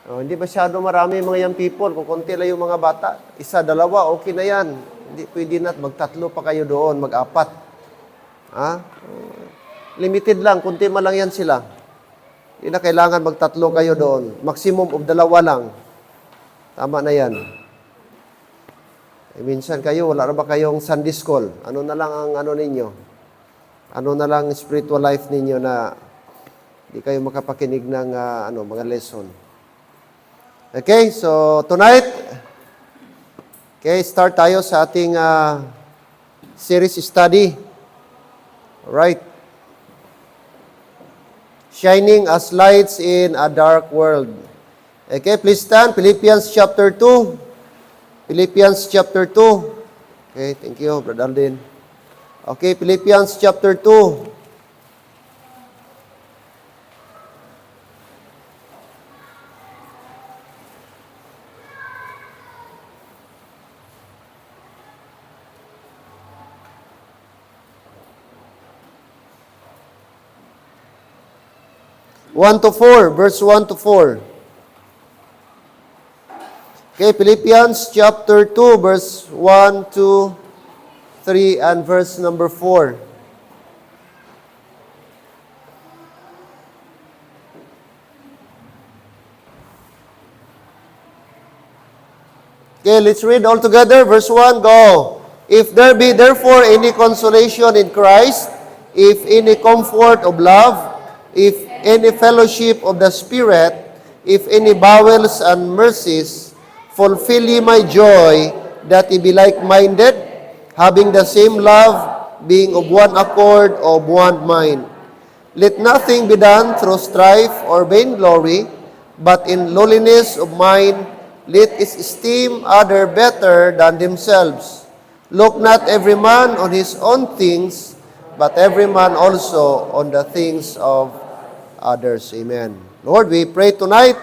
Hindi masyado marami mga young people. Kung konti lang yung mga bata, isa, dalawa, okay na yan. Hindi pwede na magtatlo pa kayo doon, mag-apat. Limited lang, kunti man lang yan sila. Hindi na kailangan magtatlo kayo doon. Maximum of dalawa lang. Tama na yan. Minsan kayo, wala na ba kayong Sunday school? Ano na lang ang ninyo? Ano na lang spiritual life ninyo na hindi kayo makapakinig ng mga lesson? Okay, so tonight, start tayo sa ating series study. Alright. Shining as lights in a dark world. Okay, please stand. Philippians chapter 2. Philippians chapter 2. Okay, thank you, Brother Aldin. Okay, Philippians chapter 2. Verse 1 to 4. Okay, Philippians chapter 2, verse 1, 2, 3, and verse number 4. Okay, let's read all together. Verse 1, go. If there be therefore any consolation in Christ, if any comfort of love, if any fellowship of the Spirit, if any bowels and mercies, fulfill ye my joy, that ye be like-minded, having the same love, being of one accord, of one mind. Let nothing be done through strife or vainglory, but in lowliness of mind, let us esteem other better than themselves. Look not every man on his own things, but every man also on the things of others. Amen. Lord, we pray tonight,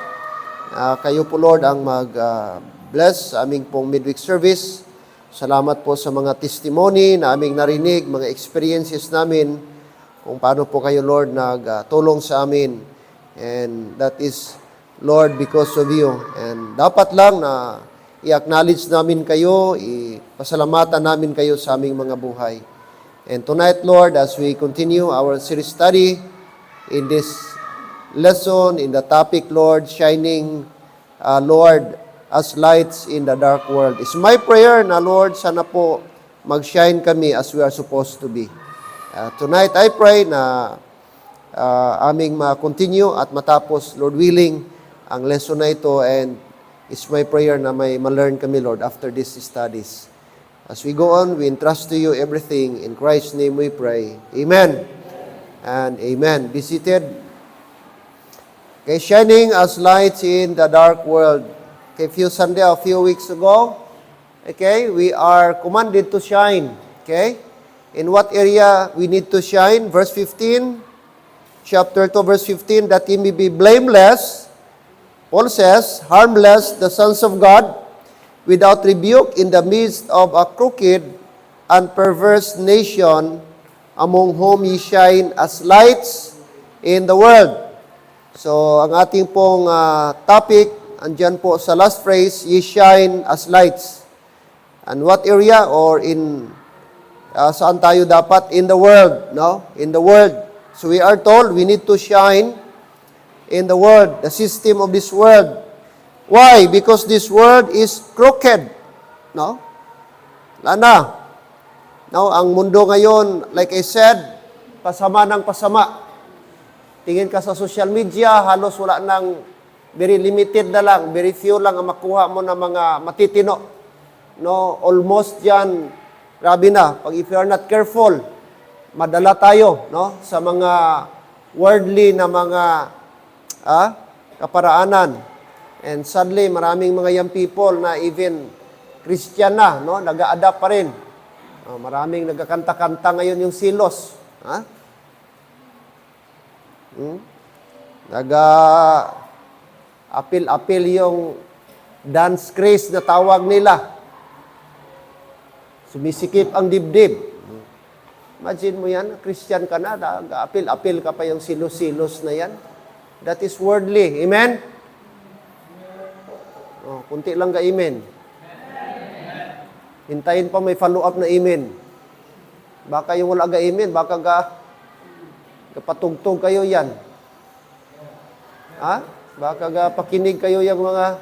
kayo po Lord ang mag-bless sa aming pong midweek service. Salamat po sa mga testimony na aming narinig, mga experiences namin, kung paano po kayo Lord nagtulong sa amin. And that is, Lord, because of you. And dapat lang na i-acknowledge namin kayo, ipasalamatan namin kayo sa aming mga buhay. And tonight, Lord, as we continue our series study, in this lesson, in the topic, Lord, shining, Lord, as lights in the dark world. It's my prayer na, Lord, sana po mag-shine kami as we are supposed to be. Tonight, I pray na aming ma-continue at matapos, Lord willing, ang lesson na ito, and it's my prayer na may ma-learn kami, Lord, after these studies. As we go on, we entrust to you everything. In Christ's name we pray. Amen. And amen. Be seated. Okay, shining as lights in the dark world. Okay, a few weeks ago, okay, we are commanded to shine. Okay? In what area we need to shine? Verse 15, chapter 2, verse 15, that ye may be blameless, Paul says, harmless, the sons of God, without rebuke in the midst of a crooked and perverse nation, among whom ye shine as lights in the world. So, ang ating pong topic, andyan po sa last phrase, ye shine as lights. And what area or in, saan tayo dapat? In the world, no? In the world. So, we are told we need to shine in the world, the system of this world. Why? Because this world is crooked, no? Lana. Now, ang mundo ngayon, like I said, pasama ng pasama. Tingin ka sa social media, halos wala nang, very limited na lang, very few lang ang makuha mo ng mga matitino. No, almost yan, grabe na. Pag if you are not careful, madala tayo, no, sa mga worldly na mga kaparaanan. And sadly, maraming mga young people na even Christian na, no, nag-a-adapt pa rin. Maraming nagkakanta-kanta ngayon yung silos. Nag-apil-apil yung dance craze na tawag nila. Sumisikip ang dibdib. Imagine mo yan, Christian ka na, nag-apil-apil ka pa yung silos-silos na yan. That is worldly. Amen? kunti lang ga amen. Hintayin pa may follow-up na amen. Baka yung wala ga amen, baka patugtog kayo yan. Ha? Baka pakinig kayo yung mga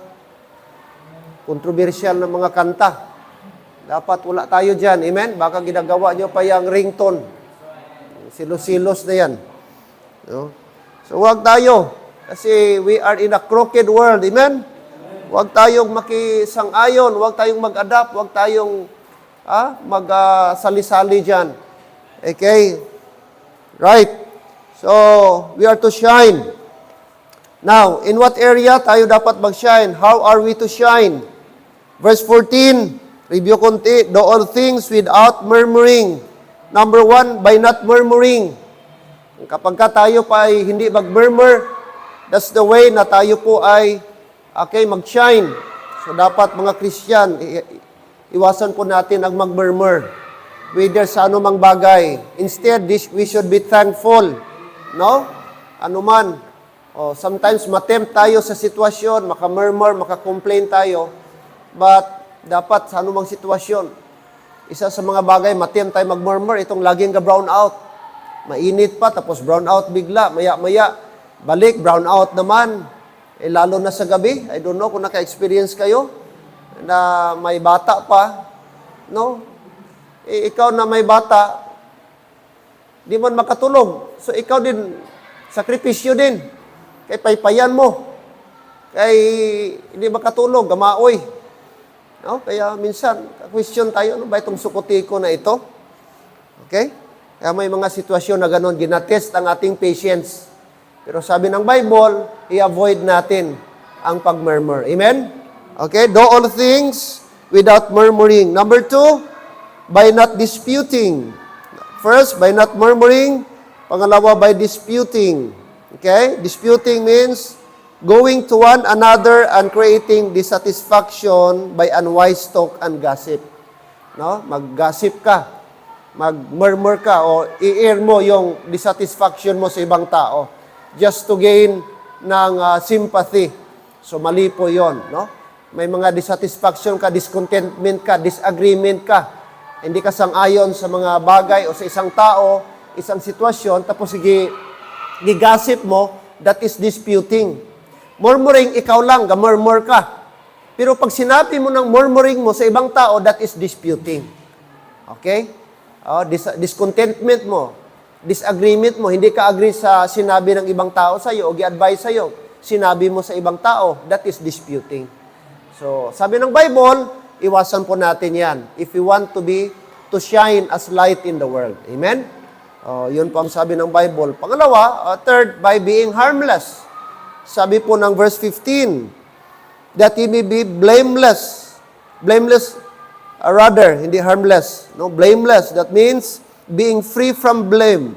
kontrobersyal na mga kanta. Dapat wala tayo dyan. Amen? Baka ginagawa nyo pa yung ringtone. Silos-silos na yan. No? So, huwag tayo. Kasi we are in a crooked world. Amen? Huwag tayong makisang-ayon. Huwag tayong mag-adapt. Huwag tayong mag-sali-sali dyan. Okay? Right. So, we are to shine. Now, in what area tayo dapat mag-shine? How are we to shine? Verse 14, review konti, do all things without murmuring. Number 1, by not murmuring. Kapag tayo pa ay hindi mag-murmur, that's the way na tayo po ay mag-shine. So, dapat mga Christian, iwasan po natin ang mag-murmur. Whether sa anumang bagay. Instead, we should be thankful. No? Ano man. Sometimes matempt tayo sa sitwasyon, maka-murmur, maka-complain tayo. But dapat sa anumang sitwasyon, isa sa mga bagay, matempt tayo mag-murmur, itong laging brown out. Mainit pa, tapos brown out bigla. Maya-maya, balik, brown out naman. Lalo na sa gabi. I don't know kung naka-experience kayo na may bata pa. No? Ikaw na may bata, di man makatulog. So ikaw din, sakripisyo din. Kay paypayan mo. Kay hindi makatulog, gamaoy. No? Kaya minsan, question tayo, ano ba itong sukuti ko na ito? Okay? Kaya may mga sitwasyon na gano'n, ginatest ang ating patience. Pero sabi ng Bible, i-avoid natin ang pag-murmur. Amen? Okay? Do all things without murmuring. Number 2, by not disputing. First, by not murmuring. Pangalawa, by disputing. Okay? Disputing means going to one another and creating dissatisfaction by unwise talk and gossip. No? Mag-gossip ka. Mag-murmur ka o i-air mo yung dissatisfaction mo sa ibang tao just to gain ng sympathy. So, mali po yun. No? May mga dissatisfaction ka, discontentment ka, disagreement ka. Hindi ka sang-ayon sa mga bagay o sa isang tao, isang sitwasyon, tapos gigasip mo, that is disputing. Murmuring, ikaw lang, murmur ka. Pero pag sinabi mo ng murmuring mo sa ibang tao, that is disputing. Okay? Discontentment mo, disagreement mo, hindi ka agree sa sinabi ng ibang tao sa'yo o gi-advise sa'yo, sinabi mo sa ibang tao, that is disputing. So, sabi ng Bible, iwasan po natin yan if we want to shine as light in the world. Amen? Yun po ang sabi ng Bible. Pangalawa, third, by being harmless. Sabi po ng verse 15, that he may be blameless. Blameless, rather, hindi harmless. No, blameless. That means being free from blame,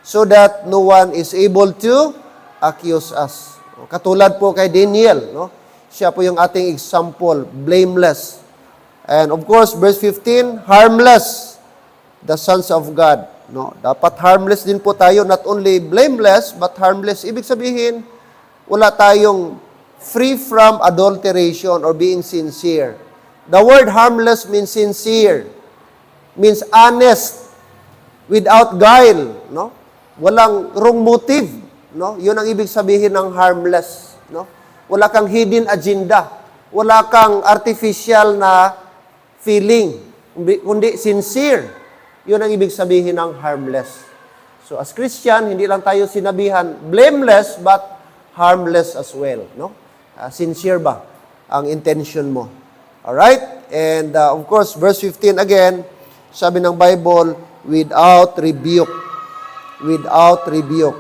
so that no one is able to accuse us. Katulad po kay Daniel, no? Siya po yung ating example, blameless. And of course, verse 15, harmless, the sons of God. No, dapat harmless din po tayo, not only blameless, but harmless. Ibig sabihin, wala tayong free from adulteration or being sincere. The word harmless means sincere, means honest, without guile, no? Walang wrong motive, no? 'Yun ang ibig sabihin ng harmless, no? Wala kang hidden agenda, wala kang artificial na feeling, kundi sincere. 'Yun ang ibig sabihin ng harmless. So as Christian, hindi lang tayo sinabihan blameless but harmless as well, no? Sincere ba ang intention mo? All right? And of course, verse 15 again, sabi ng Bible, without rebuke. Without rebuke.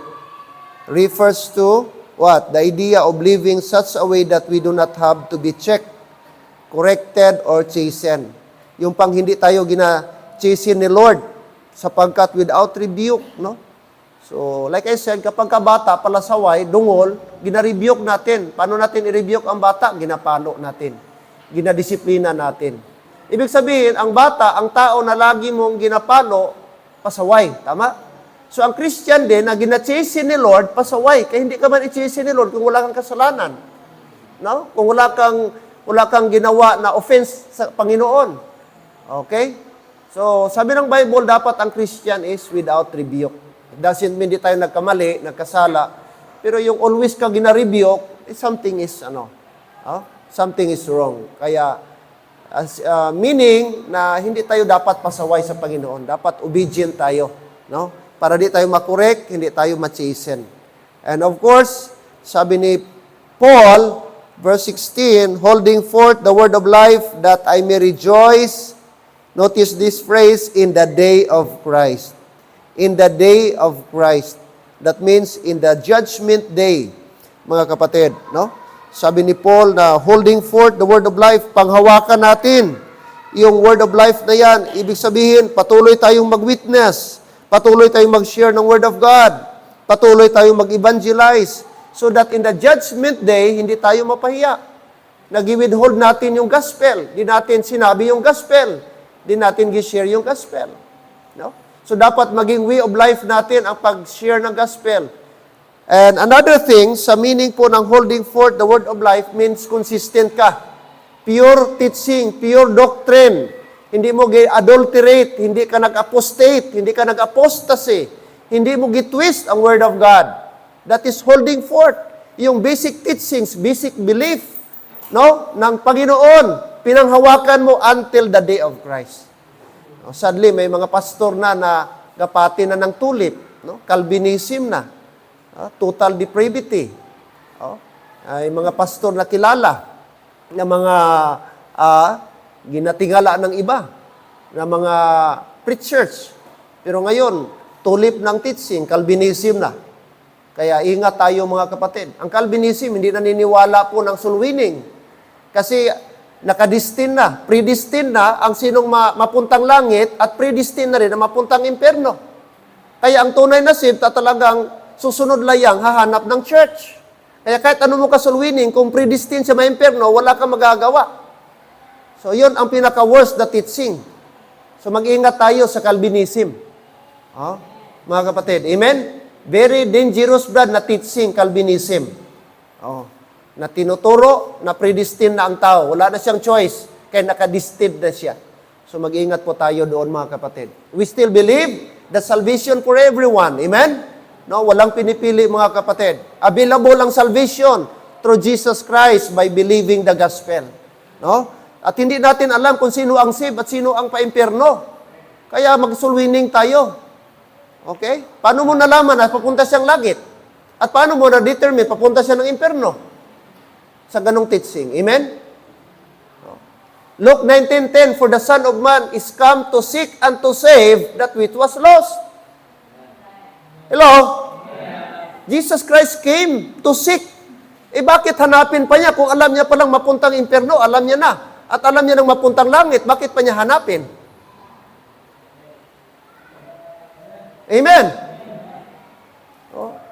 Refers to what? The idea of living such a way that we do not have to be checked, corrected, or chastened. Yung pang hindi tayo chasten ni Lord sapagkat without rebuke, no? So, like I said, kapag kabata, palasaway, dungol, gina-rebuke natin. Paano natin i-rebuke ang bata? Ginapalo natin. Ginadisiplina natin. Ibig sabihin, ang bata, ang tao na lagi mong ginapalo, pasaway. Tama? So, ang Christian din, na gina-chasten ni Lord, pasaway. Kaya hindi ka man i-chasten ni Lord kung wala kang kasalanan. no? Kung wala kang ginawa na offense sa Panginoon. Okay? So, sabi ng Bible, dapat ang Christian is without rebuke. It doesn't mean di tayo nagkamali, nagkasala. Pero yung always ka gina-rebuke, something is, something is wrong. Kaya, meaning na hindi tayo dapat pasaway sa Panginoon. Dapat obedient tayo, no? Para di tayo makorek, hindi tayo ma-chasten. And of course, sabi ni Paul, verse 16, holding forth the word of life that I may rejoice. Notice this phrase, in the day of Christ. In the day of Christ. That means in the judgment day, mga kapatid, no? Sabi ni Paul na holding forth the word of life, panghawakan natin yung word of life na yan. Ibig sabihin, patuloy tayong mag-witness, patuloy tayong mag-share ng word of God, patuloy tayong mag-evangelize, so that in the judgment day, hindi tayo mapahiya. Nag-withhold natin yung gospel, di natin sinabi yung gospel, di natin gi-share yung gospel. No? So dapat maging way of life natin ang pag-share ng gospel. And another thing, sa meaning po ng holding forth the word of life means consistent ka. Pure teaching, pure doctrine. Hindi mo adulterate, hindi ka nag-apostate, hindi ka nag-apostasy, hindi mo gitwist ang word of God. That is holding forth yung basic teachings, basic belief, no, ng Panginoon. Pinanghawakan mo until the day of Christ. Sadly, may mga pastor na gapati na ng tulip, no? Calvinism na, total depravity. Ay mga pastor na kilala na mga ginatingala ng iba, na mga preachers. Pero ngayon, tulip ng teaching, Calvinism na. Kaya ingat tayo mga kapatid. Ang Calvinism, hindi naniniwala po ng soul winning. Kasi nakadestin na, predestin na ang sinong mapuntang langit at predestin na rin na mapuntang impyerno. Kaya ang tunay na saved talagang susunod layang hahanap ng church. Kaya kahit ano mo ka soul winning, kung predestin sa may impyerno, wala kang magagawa. So yun ang pinaka-worst na teaching. So mag-ingat tayo sa Calvinism. Mga kapatid, amen? Very dangerous brad na teaching, Calvinism. Na tinuturo, na predestined na ang tao. Wala na siyang choice, kaya nakadestined na siya. So mag-ingat po tayo doon mga kapatid. We still believe that salvation for everyone. Amen? No, walang pinipili mga kapatid. Available ang salvation through Jesus Christ by believing the gospel. No? At hindi natin alam kung sino ang saved at sino ang pa-impyerno. Kaya mag-soul winning tayo. Okay? Paano mo nalaman na papunta siyang langit? At paano mo na-determine papunta siya ng impyerno? Sa ganong teaching. Amen? Luke 19:10, for the Son of Man is come to seek and to save that which was lost. Hello? Jesus Christ came to seek. Bakit hanapin pa niya kung alam niya palang mapuntang impyerno? Alam niya na. At alam niya nang mapuntang langit. Bakit pa niya hanapin? Amen?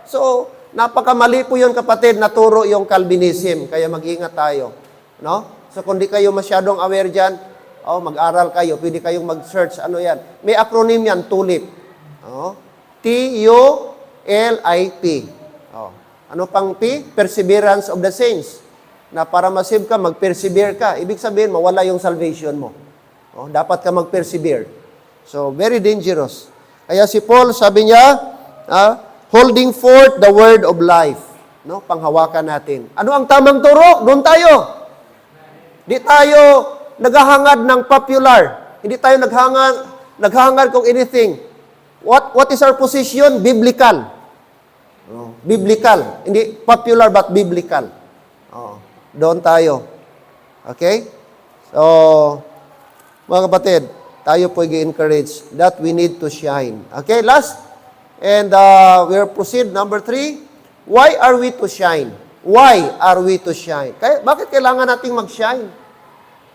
So, napakamali po yun kapatid, naturo yung Calvinism. Kaya mag-ingat tayo. No? So, kung di kayo masyadong aware dyan, mag-aral kayo, pwede kayong mag-search. Ano yan? May acronym yan, TULIP. T-U-L-I-P. Ano pang P? Perseverance of the saints. Na para masave ka, mag-persevere ka. Ibig sabihin, mawala yung salvation mo. Dapat ka mag-persevere. So, very dangerous. Kaya si Paul, sabi niya, holding forth the word of life. No? Panghawakan natin. Ano ang tamang turo? Doon tayo. Di tayo naghahangad ng popular. Hindi tayo naghahangad kung anything. What is our position? Biblical. Biblical. Hindi popular but biblical. Doon tayo. Okay? So, mga kapatid, tayo po i-encourage that we need to shine. Okay, last. And we'll proceed. Number 3, why are we to shine? Why are we to shine? Bakit kailangan nating mag-shine?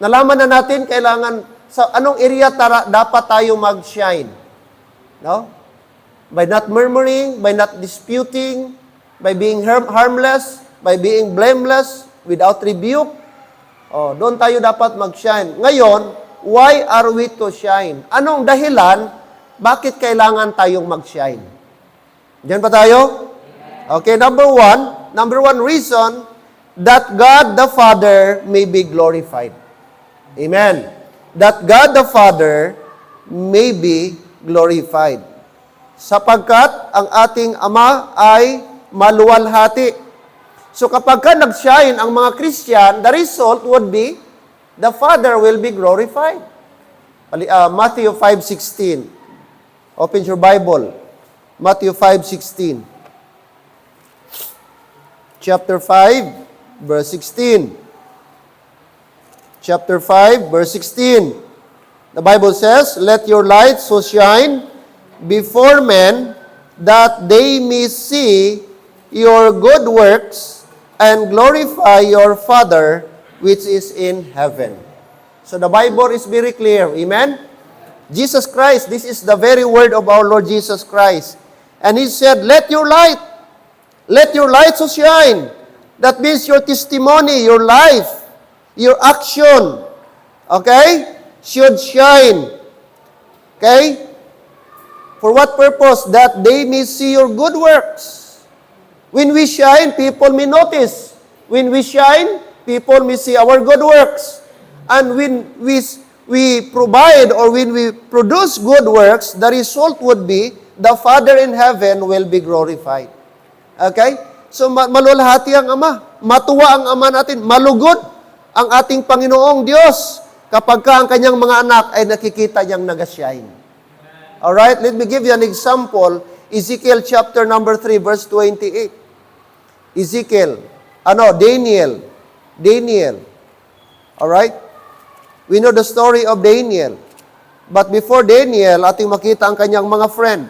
Nalaman na natin kailangan, sa anong area dapat tayo mag-shine? No? By not murmuring, by not disputing, by being harmless, by being blameless, without rebuke. Doon tayo dapat mag-shine. Ngayon, why are we to shine? Anong dahilan, bakit kailangan tayong mag-shine? Diyan pa tayo? Okay, number one reason that God the Father may be glorified. Amen. That God the Father may be glorified. Sapagkat ang ating Ama ay maluwalhati. So kapag ka nag-shine ang mga Christian, the result would be the Father will be glorified. Matthew 5:16. Open your Bible. Matthew 5:16. Chapter 5, verse 16. Chapter 5, verse 16. The Bible says, "Let your light so shine before men that they may see your good works and glorify your Father which is in heaven." So the Bible is very clear. Amen? Jesus Christ, this is the very word of our Lord Jesus Christ. And He said, let your light so shine. That means your testimony, your life, your action, okay, should shine. Okay? For what purpose? That they may see your good works. When we shine, people may notice. When we shine, people may see our good works. And when we provide or when we produce good works, the result would be the Father in heaven will be glorified. Okay? So malulhati ang Ama. Matuwa ang Ama natin. Malugod ang ating Panginoong Diyos kapag ka ang kanyang mga anak ay nakikita niyang nag-shine. Alright? Let me give you an example. Ezekiel chapter number 3 verse 28. Daniel. Alright? We know the story of Daniel. But before Daniel, ating makita ang kanyang mga friend.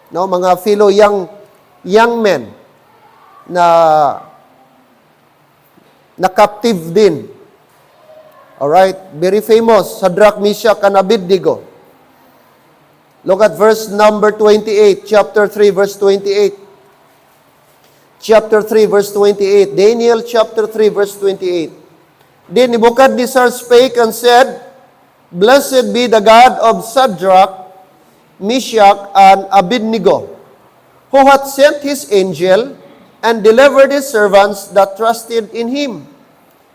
No, mga fellow young men na captive din. Alright? Very famous. Shadrach, Meshach, and Abednego. Look at verse number 28. Chapter 3, verse 28. Chapter 3, verse 28. Daniel chapter 3, verse 28. Then Nebuchadnezzar spake and said, Blessed be the God of Shadrach, Meshach, and Abednego, who hath sent his angel and delivered his servants that trusted in him,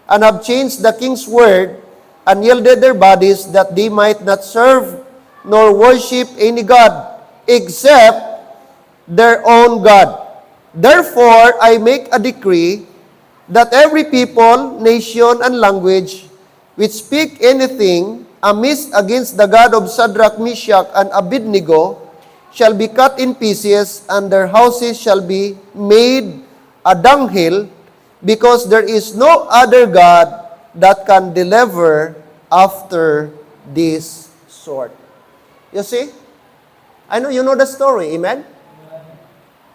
and have changed the king's word, and yielded their bodies that they might not serve nor worship any God, except their own God. Therefore I make a decree that every people, nation, and language which speak anything amiss against the God of Shadrach, Meshach, and Abednego shall be cut in pieces, and their houses shall be made a dunghill, because there is no other God that can deliver after this sort. You see? I know you know the story, amen?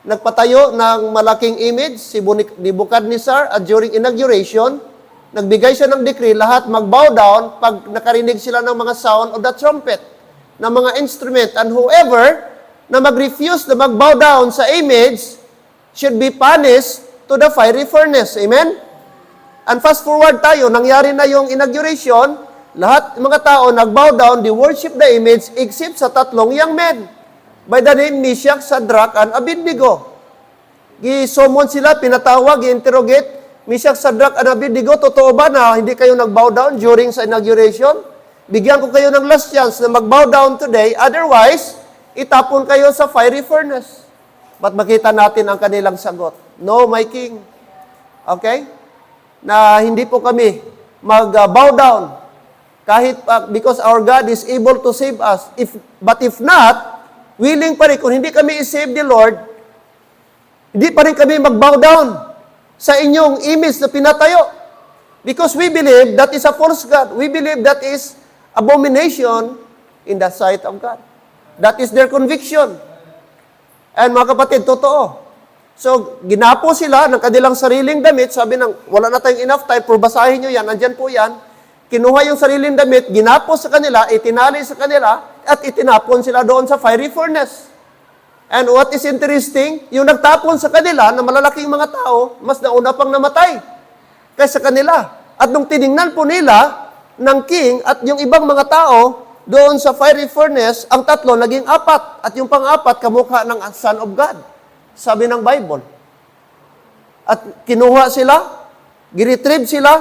Nagpatayo ng malaking image si Nebuchadnezzar at during inauguration, nagbigay siya ng decree, lahat mag-bow down pag nakarinig sila ng mga sound of the trumpet, ng mga instrument. And whoever na mag-refuse na mag-bow down sa image should be punished to the fiery furnace. Amen? And fast forward tayo, nangyari na yung inauguration, lahat ng mga tao nag-bow down, they worship the image except sa tatlong young men. By the name Meshach, Shadrach, and Abednego. Gi-summon sila, pinatawag, gi-interrogate, Meshach, Shadrach, and Abednego, totoo ba na hindi kayo nag-bow down during sa inauguration? Bigyan ko kayo ng last chance na mag-bow down today, otherwise, itapon kayo sa fiery furnace. But makita natin ang kanilang sagot. No, my king. Okay? Na hindi po kami mag-bow down kahit because our God is able to save us. But if not, willing pa rin, kung hindi kami i-save the Lord, hindi pa rin kami mag-bow down sa inyong image na pinatayo. Because we believe that is a false God. We believe that is abomination in the sight of God. That is their conviction. And mga kapatid, totoo. So, ginapo sila ng kanilang sariling damit. Sabi ng, wala na tayong enough time, pero basahin nyo yan, andyan po yan. Kinuha yung sariling damit, ginapo sa kanila, itinali sa kanila, at itinapon sila doon sa fiery furnace. And what is interesting, yung nagtapon sa kanila na malalaking mga tao, mas nauna pang namatay kaysa kanila. At nung tiningnan po nila ng king at yung ibang mga tao doon sa fiery furnace, ang tatlo naging apat. At yung pang-apat, kamukha ng Son of God. Sabi ng Bible. At kinuha sila, giretrieve sila,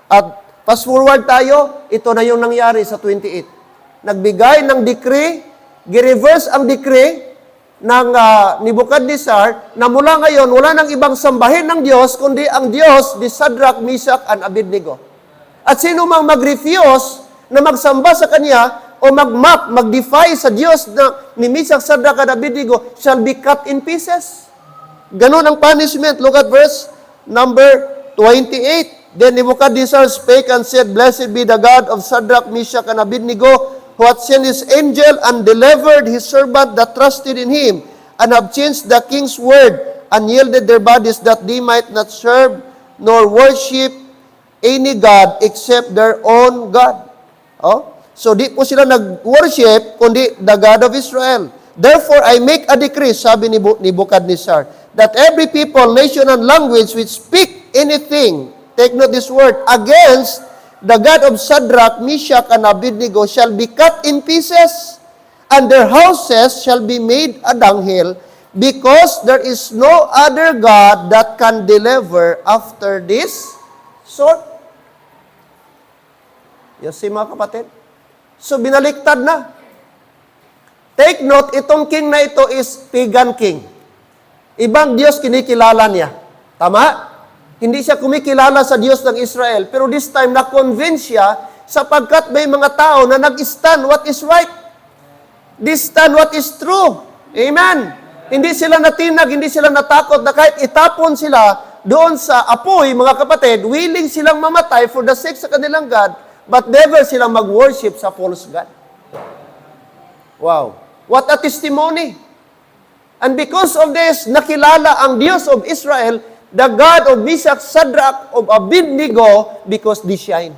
at fast forward tayo, ito na yung nangyari sa 28. Nagbigay ng decree, gireverse ang decree ng Nebuchadnezzar na mula ngayon, wala nang ibang sambahin ng Diyos, kundi ang Diyos ni Shadrach, Meshach, and Abednego. At sino mang mag-refuse na magsamba sa kanya o mag-defy sa Diyos na ni Meshach, Shadrach, and Abednego shall be cut in pieces. Ganon ang punishment. Look at verse number 28. Then Nebuchadnezzar spake and said, Blessed be the God of Shadrach, Meshach, and Abednego, who hath sent his angel and delivered his servant that trusted in him, and have changed the king's word, and yielded their bodies that they might not serve nor worship any God except their own God. Oh? So di po sila nag-worship, kundi the God of Israel. Therefore, I make a decree, sabi ni Nebuchadnezzar, that every people, nation, and language which speak anything, take note this word, against the God of Shadrach, Meshach, and Abednego shall be cut in pieces, and their houses shall be made a dunghill, because there is no other God that can deliver after this sort. You see, mga kapatid? So, binaliktad na. Take note, itong king na ito is pagan king. Ibang Diyos kinikilala niya. Tama? Hindi siya kumikilala sa Diyos ng Israel. Pero this time, na-convince siya sapagkat may mga tao na nag-stand what is right. This stand what is true. Amen. Hindi sila natinag, hindi sila natakot na kahit itapon sila doon sa apoy, mga kapatid, willing silang mamatay for the sake sa kanilang God, but never silang mag-worship sa false God. Wow. What a testimony. And because of this, nakilala ang Diyos of Israel, the God of Meshach, Shadrach, of Abednego, because they shine.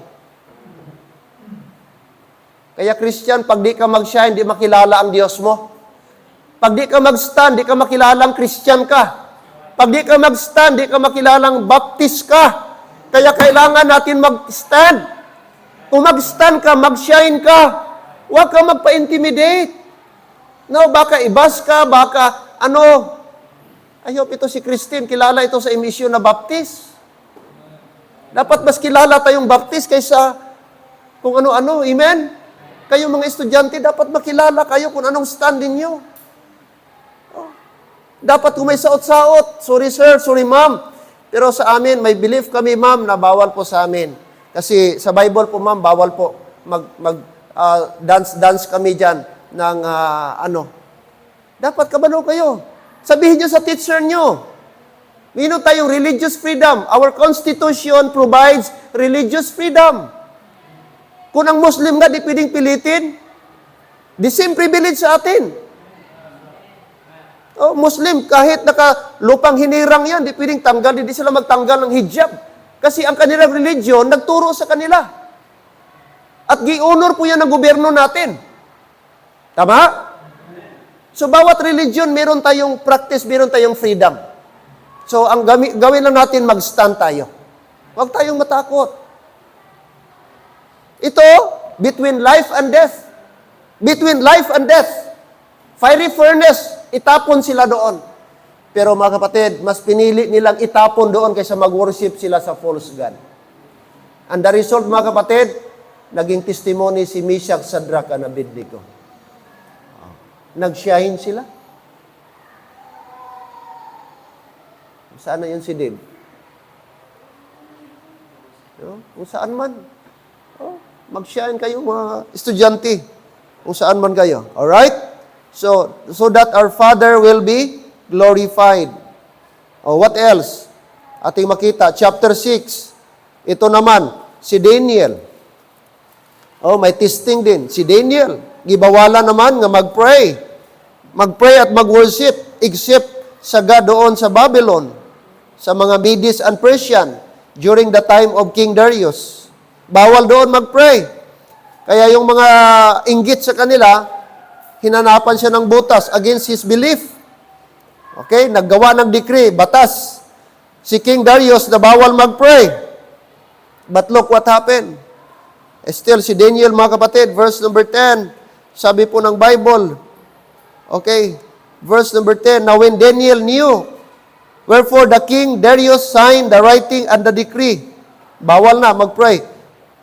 Kaya Christian, pag di ka mag-shine, di makilala ang Diyos mo. Pag di ka mag-stand, di ka makilalang Christian ka. Pag di ka mag-stand, di ka makilalang Baptist ka. Kaya kailangan natin mag-stand. Kung mag-stand ka, mag-shine ka. Huwag ka magpa-intimidate. No, baka ibas ka, baka I hope ito si Christine, kilala ito sa emisyon na Baptist. Dapat mas kilala tayong Baptist kaysa kung ano-ano. Amen? Kayo mga estudyante, dapat makilala kayo kung anong stand ninyo. Oh. Dapat kung may saot-saot, sorry sir, sorry ma'am. Pero sa amin, may belief kami ma'am na bawal po sa amin. Kasi sa Bible po ma'am, bawal po dance kami dyan ng Dapat kabalo kayo. Sabihin nyo sa teacher nyo, meron tayong religious freedom. Our Constitution provides religious freedom. Kung ang Muslim nga, di pwedeng pilitin, the same privilege sa atin. Oh, Muslim, kahit lupang hinirang yan, di pwedeng tanggal, hindi sila magtanggal ng hijab. Kasi ang kanilang religion, nagturo sa kanila. At gi-honor po yan ng gobyerno natin. Tama? So, bawat religion, meron tayong practice, meron tayong freedom. So, ang gawin lang natin, mag-stand tayo. Huwag tayong matakot. Ito, between life and death. Between life and death. Fiery furnace, itapon sila doon. Pero mga kapatid, mas pinili nilang itapon doon kaysa mag-worship sila sa false God. And the result, mga kapatid, naging testimony si Meshach, Shadrach, and Abednego. Nag-shine sila. Saan na yun si Dave? Kung saan man. Mag-shine kayo mga estudyante. Kung saan man kayo. Alright? So that our Father will be glorified. What else? Ating makita. Chapter 6. Ito naman, si Daniel. May testing din. Si Daniel. Gibawala naman nga mag-pray. Mag-pray at mag-worship except sa God doon sa Babylon, sa mga Medes and Persian during the time of King Darius. Bawal doon mag-pray. Kaya yung mga inggit sa kanila, hinanapan siya ng butas against his belief. Okay? Naggawa ng decree, batas. Si King Darius na bawal mag-pray. But look what happened. Still, si Daniel, mga kapatid, verse number 10, sabi po ng Bible, okay, verse number 10, now when Daniel knew Wherefore the king Darius signed the writing and the decree. Bawal na mag-pray.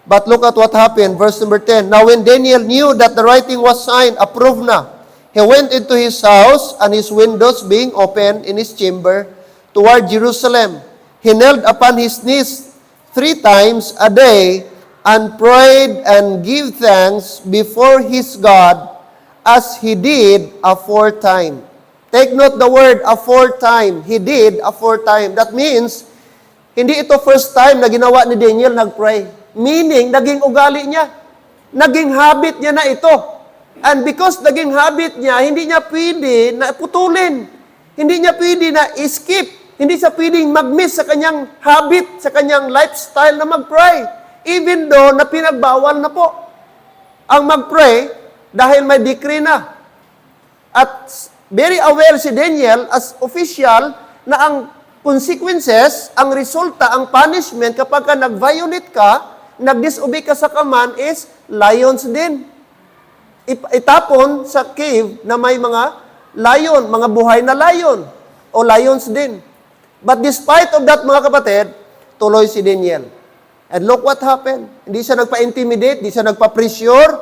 But look at what happened, verse number 10. Now when Daniel knew that the writing was signed, approved na, he went into his house, and his windows being open in his chamber toward Jerusalem, he knelt upon his knees 3 times a day, and prayed and gave thanks before his God, as he did aforetime. Take note the word aforetime. He did aforetime. That means, hindi ito first time na ginawa ni Daniel nag-pray. Meaning, naging ugali niya. Naging habit niya na ito. And because naging habit niya, hindi niya pwede na putulin. Hindi niya pwede na skip. Hindi siya pwedeng mag-miss sa kanyang habit, sa kanyang lifestyle na mag-pray. Even though na pinagbawal na po ang mag-pray dahil may decree na. At very aware si Daniel as official na ang consequences, ang resulta, ang punishment kapag ka nag-violate ka, nag-disobey ka sa command is lions din. Itapon sa cave na may mga lion, mga buhay na lion o lions din. But despite of that, mga kapatid, tuloy si Daniel. And look what happened. Hindi siya nagpa-intimidate, hindi siya nagpa-pressure.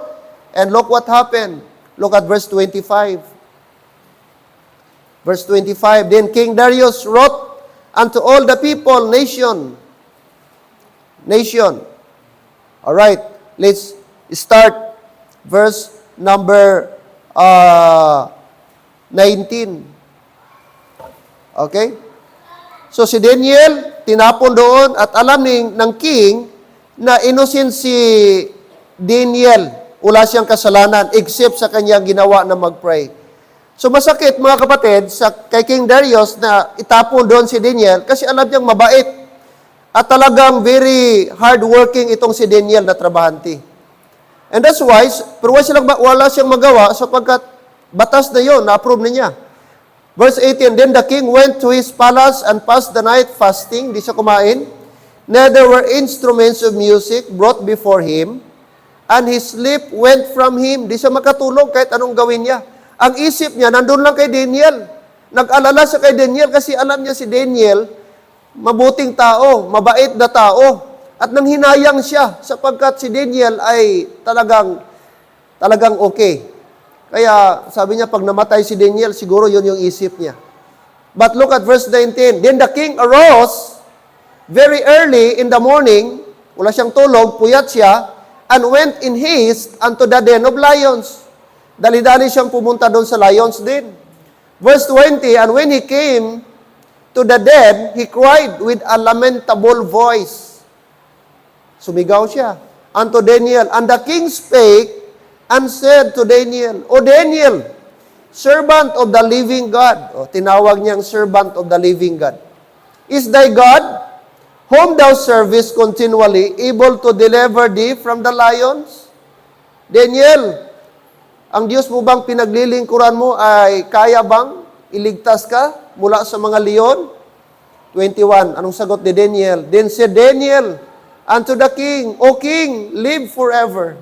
And look what happened. Look at verse 25. Verse 25, Then King Darius wrote unto all the people, nation. All right, let's start verse number 19. Okay? So si Daniel, tinapon doon at alam ng king na innocent si Daniel. Wala siyang kasalanan except sa kanyang ginawa na mag-pray. So masakit mga kapatid kay King Darius na itapon doon si Daniel kasi alam niyang mabait at talagang very hardworking itong si Daniel na trabahante. And that's why, pero wala siyang magawa sapagkat batas na yon, na-approve na niya. Verse 18, Then the king went to his palace and passed the night fasting, di siya kumain. Neither were instruments of music brought before him, and his sleep went from him. Di siya makatulog kahit anong gawin niya. Ang isip niya, nandun lang kay Daniel. Nag-alala siya kay Daniel kasi alam niya si Daniel, mabuting tao, mabait na tao. At nanghinayang siya sapagkat si Daniel ay talagang okay. Kaya sabi niya, pag namatay si Daniel, siguro yun yung isip niya. But look at verse 19. Then the king arose very early in the morning, wala siyang tulog, puyat siya, and went in haste unto the den of lions. Dali-dali siyang pumunta doon sa lions din. Verse 20, And when he came to the den, he cried with a lamentable voice. Sumigaw siya unto Daniel. And the king spake and said to Daniel, O Daniel, servant of the living God. O, tinawag niyang servant of the living God. Is thy God, whom thou servest continually, able to deliver thee from the lions? Daniel, ang Diyos mo bang pinaglilingkuran mo ay kaya bang iligtas ka mula sa mga leon? 21, anong sagot ni Daniel? Then said Daniel unto the king, O king, live forever.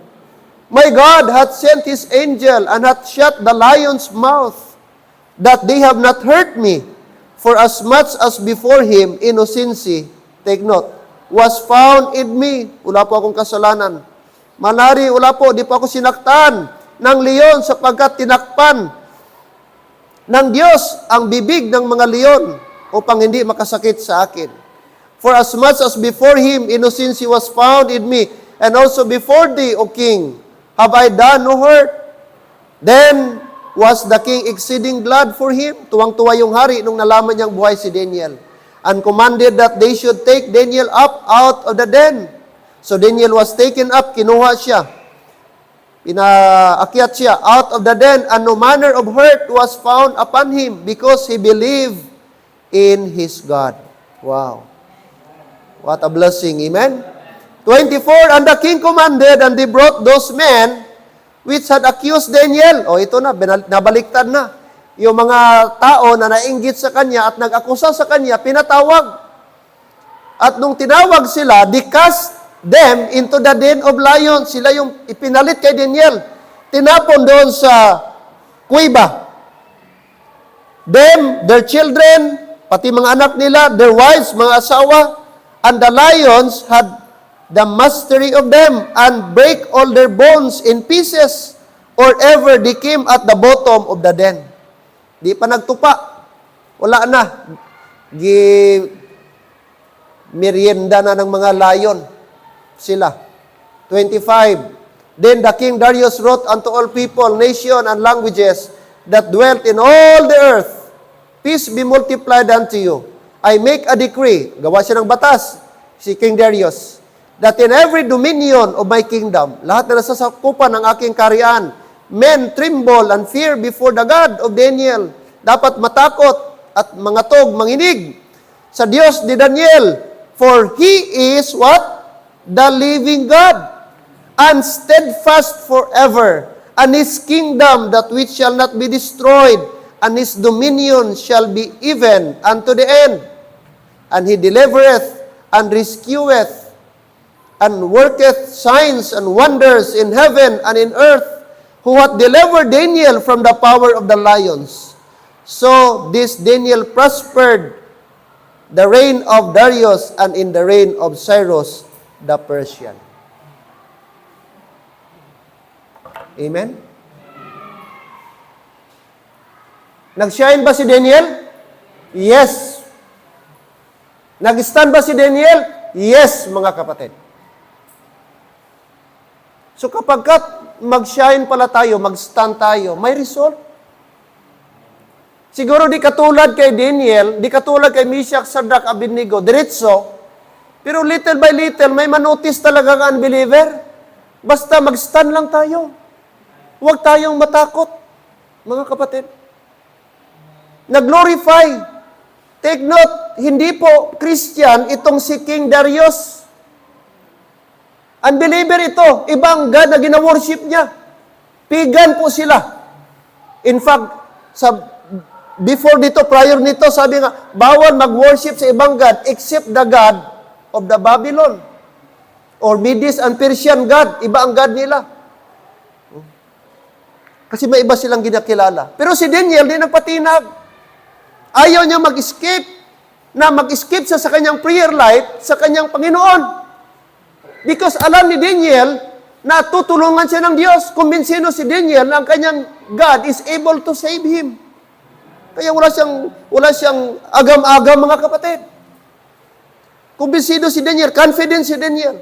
My God hath sent his angel and hath shut the lion's mouth, that they have not hurt me. For as much as before him innocency, take note, was found in me. Wala po akong kasalanan. Manari, wala po, di po ako sinaktan ng leon sapagkat tinakpan ng Diyos ang bibig ng mga leon upang hindi makasakit sa akin. For as much as before him innocency was found in me, and also before thee, O king, have I done no hurt? Then was the king exceeding glad for him. Tuwang-tuwa yung hari nung nalaman niyang buhay si Daniel. And commanded that they should take Daniel up out of the den. So Daniel was taken up, kinuha siya. Inaakyat siya out of the den, and no manner of hurt was found upon him because he believed in his God. Wow. What a blessing. Amen? 24, And the king commanded, and they brought those men which had accused Daniel. O ito na, nabaliktad na. Yung mga tao na nainggit sa kanya at nag-akusa sa kanya, pinatawag. At nung tinawag sila, they cast them into the den of lions. Sila yung ipinalit kay Daniel. Tinapon doon sa kuweba. Them, their children, pati mga anak nila, their wives, mga asawa, and the lions had the mastery of them, and break all their bones in pieces, or ever they came at the bottom of the den. Di pa nagtupa. Wala na. Merienda na ng mga lion sila. 25. Then the King Darius wrote unto all people, nation, and languages that dwelt in all the earth, peace be multiplied unto you. I make a decree, gawa siya ng batas, si King Darius, that in every dominion of my kingdom, lahat na nasasakupan ng aking kaharian, men tremble and fear before the God of Daniel. Dapat matakot at mangatog, manginig sa Diyos ni Daniel. For He is what? The living God, and steadfast forever, and His kingdom that which shall not be destroyed, and His dominion shall be even unto the end. And He delivereth and rescueth, and worketh signs and wonders in heaven and in earth, who hath delivered Daniel from the power of the lions. So this Daniel prospered the reign of Darius and in the reign of Cyrus the Persian. Amen? Nag-shine ba si Daniel? Yes. Nag-stand ba si Daniel? Yes, mga kapatid. So kapag mag-shine pala tayo, mag-stand tayo, may result. Siguro di katulad kay Daniel, di katulad kay Meshach, Shadrach, Abednego, diretso, pero little by little, may manotice talaga ang unbeliever. Basta mag-stand lang tayo. Huwag tayong matakot, mga kapatid. Nag-glorify. Take note, hindi po Christian itong si King Darius. Unbeliever ito. Ibang God na gina-worship niya. Pagan po sila. In fact, before dito, prior nito, sabi nga, bawal mag-worship sa ibang God except the God of the Babylon. Or Medes and Persian God. Iba ang God nila. Kasi may iba silang ginakilala. Pero si Daniel, di nagpatinag. Ayaw niya mag-escape. Mag-escape siya sa kanyang prayer life, sa kanyang Panginoon. Because alam ni Daniel na tutulungan siya ng Diyos. Kumbinsido si Daniel na ang kanyang God is able to save him. Kaya wala siyang agam-agam, mga kapatid. Kumbinsido si Daniel, confident si Daniel.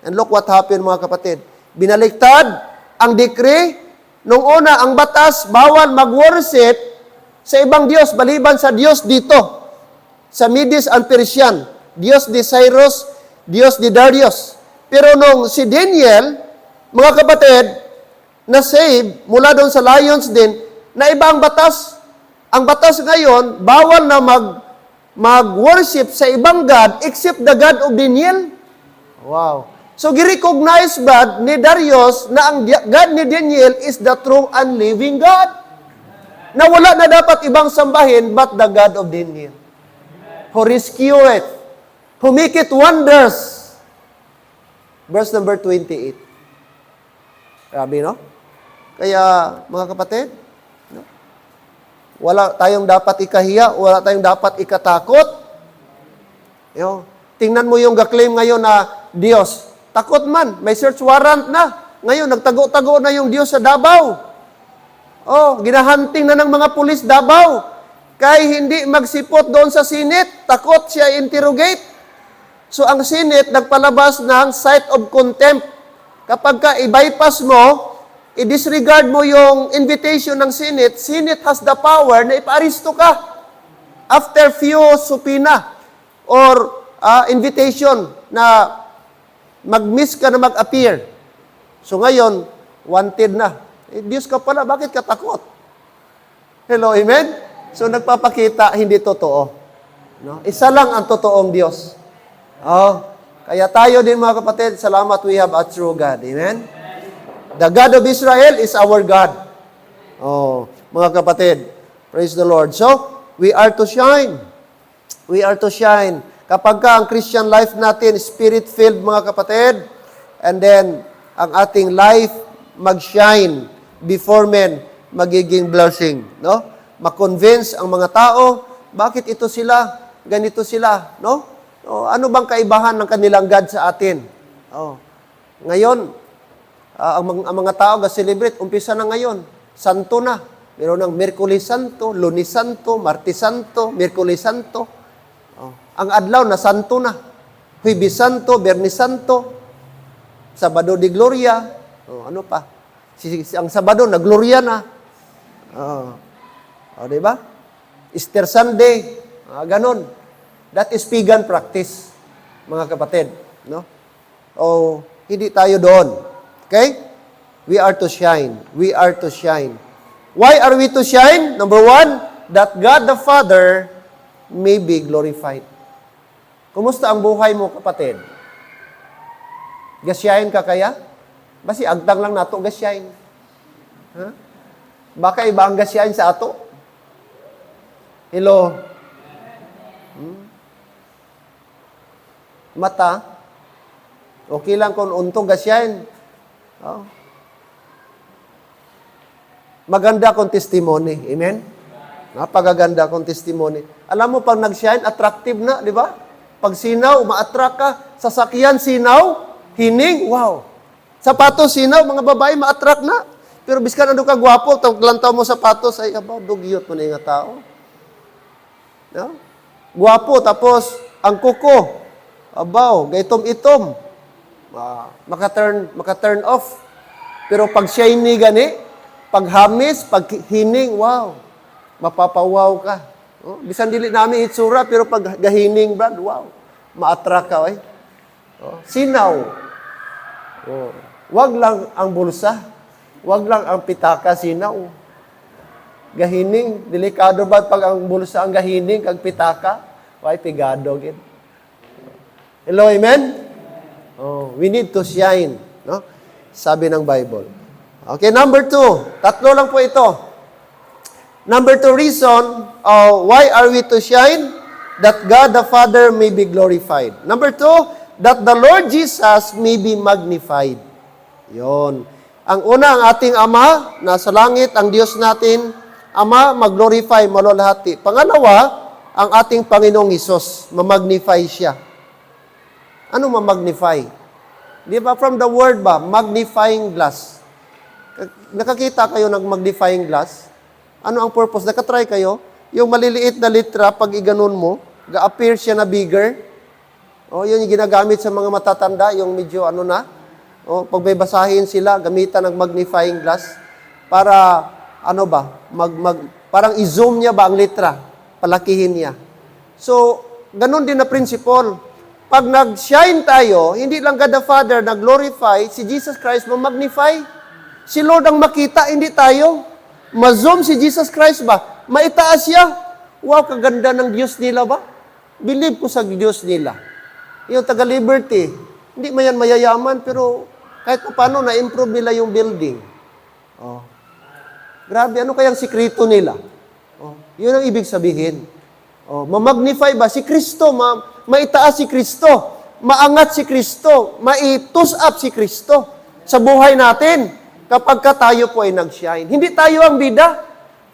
And look what happened, mga kapatid. Binaliktad ang decree. Nung una, ang batas, bawal mag-worship sa ibang Diyos, maliban sa Diyos dito, sa Medes and Persian. Diyos ni Cyrus, Diyos ni Darius. Pero nung si Daniel, mga kapatid, na-save, mula doon sa lions din, na iba ang batas. Ang batas ngayon, bawal na mag-worship sa ibang God except the God of Daniel. Wow. So, girecognize ba ni Darius na ang God ni Daniel is the true and living God? Na wala na dapat ibang sambahin but the God of Daniel. Who rescueth, who maketh wonders. Verse number 28. Grabe, no? Kaya, mga kapatid, no? Wala tayong dapat ikahiya, wala tayong dapat ikatakot. Tingnan mo yung gaklaim ngayon na Diyos. Takot man, may search warrant na. Ngayon, nagtago-tago na yung Diyos sa Davao. Ginahunting na ng mga pulis Davao. Kaya hindi magsipot doon sa Senate, takot siya interrogate. So, ang Senate nagpalabas ng site of contempt. Kapag ka i-bypass mo, i-disregard mo yung invitation ng Senate, Senate has the power na ipa-aristo ka after few subpoena or invitation na mag-miss ka na mag-appear. So ngayon, wanted na. Diyos ka pala, bakit ka takot? Hello, amen? So nagpapakita, hindi totoo. No? Isa lang ang totoong Diyos. Kaya tayo din, mga kapatid, salamat, we have a true God. Amen? The God of Israel is our God. Mga kapatid, praise the Lord. So, we are to shine. We are to shine. Kapag ka ang Christian life natin, spirit-filled, mga kapatid, and then, ang ating life mag-shine before men, magiging blessing. No? Ma-convince ang mga tao Bakit ito sila? Ganito sila, no? Ano bang kaibahan ng kanilang God sa atin? Ngayon, ang mga tao ga-celebrate, umpisa na ngayon. Santo na. Meron ng Merkulis Santo, Lunes Santo, Martes Santo, Merkulis Santo. Ang adlaw na Santo na. Huwebes Santo, Biyernes Santo, Sabado de Gloria. Ano pa? Ang Sabado na Gloria na. Diba? Easter Sunday. Ganon. That is pagan practice, mga kapatid. No? Hindi tayo doon. Okay? We are to shine. We are to shine. Why are we to shine? Number one, that God the Father may be glorified. Kumusta ang buhay mo, kapatid? Gasyahin ka kaya? Basi agtang lang nato gasyahin. Baka iba ang gasyahin sa ato? Hello? Mata? Okay lang kung untong gasyahin. Maganda kong testimony. Amen? Napagaganda kong testimony. Alam mo, pag nag-shine, attractive na, di ba? Pag sinaw, ma-attract ka. Sasakyan, sinaw, hining, wow. Sapatos, sinaw, mga babae, ma-attract na. Pero biskan ano ka gwapo, lantaw mo sapatos, ay, dugyot mo na yung tao. No? Gwapo, tapos, ang kuko, gaitom-itom, maka-turn off. Pero pag shiny gani, pag hamis, pag hining, wow, mapapawaw ka. Bisan dili namin itsura, pero pag gahining, brad, wow, ma-attract ka, eh. Sinaw. Wag lang ang bulsa. Wag lang ang pitaka, sinaw. Gahining, delikado ba pag ang bulsa ang gahining, kag pitaka? Why, pigado, gid. Hello, amen? We need to shine. No? Sabi ng Bible. Okay, number 2. Tatlo lang po ito. Number 2 reason why are we to shine? That God the Father may be glorified. Number 2, that the Lord Jesus may be magnified. Yon. Ang una, ang ating Ama, nasa langit, ang Diyos natin, Ama, mag-glorify, malulahati. Pangalawa, ang ating Panginoong Hesus, mamagnify siya. Ano mamagnify? Di ba from the word ba? Magnifying glass. Nakakita kayo ng magnifying glass? Ano ang purpose? Nakatry kayo? Yung maliliit na litra, pag iganon mo, ga-appear siya na bigger. Yun yung ginagamit sa mga matatanda, yung medyo pag may basahin sila, gamitan ng magnifying glass para, parang i-zoom niya ba ang litra? Palakihin niya. So, ganun din na principle. Pag nag-shine tayo, hindi lang God the Father nag-glorify, si Jesus Christ mag-magnify. Si Lord ang makita, hindi tayo. Ma-zoom si Jesus Christ ba? Maitaas siya. Wow, kaganda ng Diyos nila ba? Believe ko sa Diyos nila. Yung taga-Liberty, hindi mayan mayayaman, pero kahit paano na-improve nila yung building. Grabe, ano kayang sikreto nila? Yun ang ibig sabihin. Mamagnify ba? Si Kristo, maitaas si Kristo, maangat si Kristo, maitus up si Kristo sa buhay natin kapag tayo po ay nag-shine. Hindi tayo ang bida,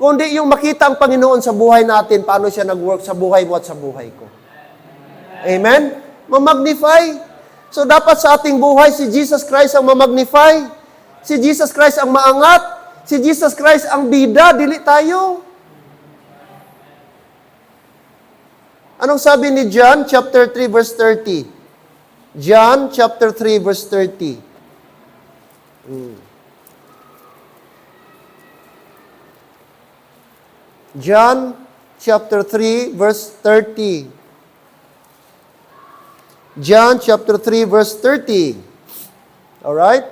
kundi yung makita ang Panginoon sa buhay natin, paano siya nag-work sa buhay mo at sa buhay ko. Amen? Mamagnify. So dapat sa ating buhay, si Jesus Christ ang mamagnify, si Jesus Christ ang maangat, si Jesus Christ ang bida, dili tayo. Anong sabi ni John chapter 3 verse 30? John chapter 3 verse 30. John chapter 3 verse 30. John chapter 3 verse 30. All right?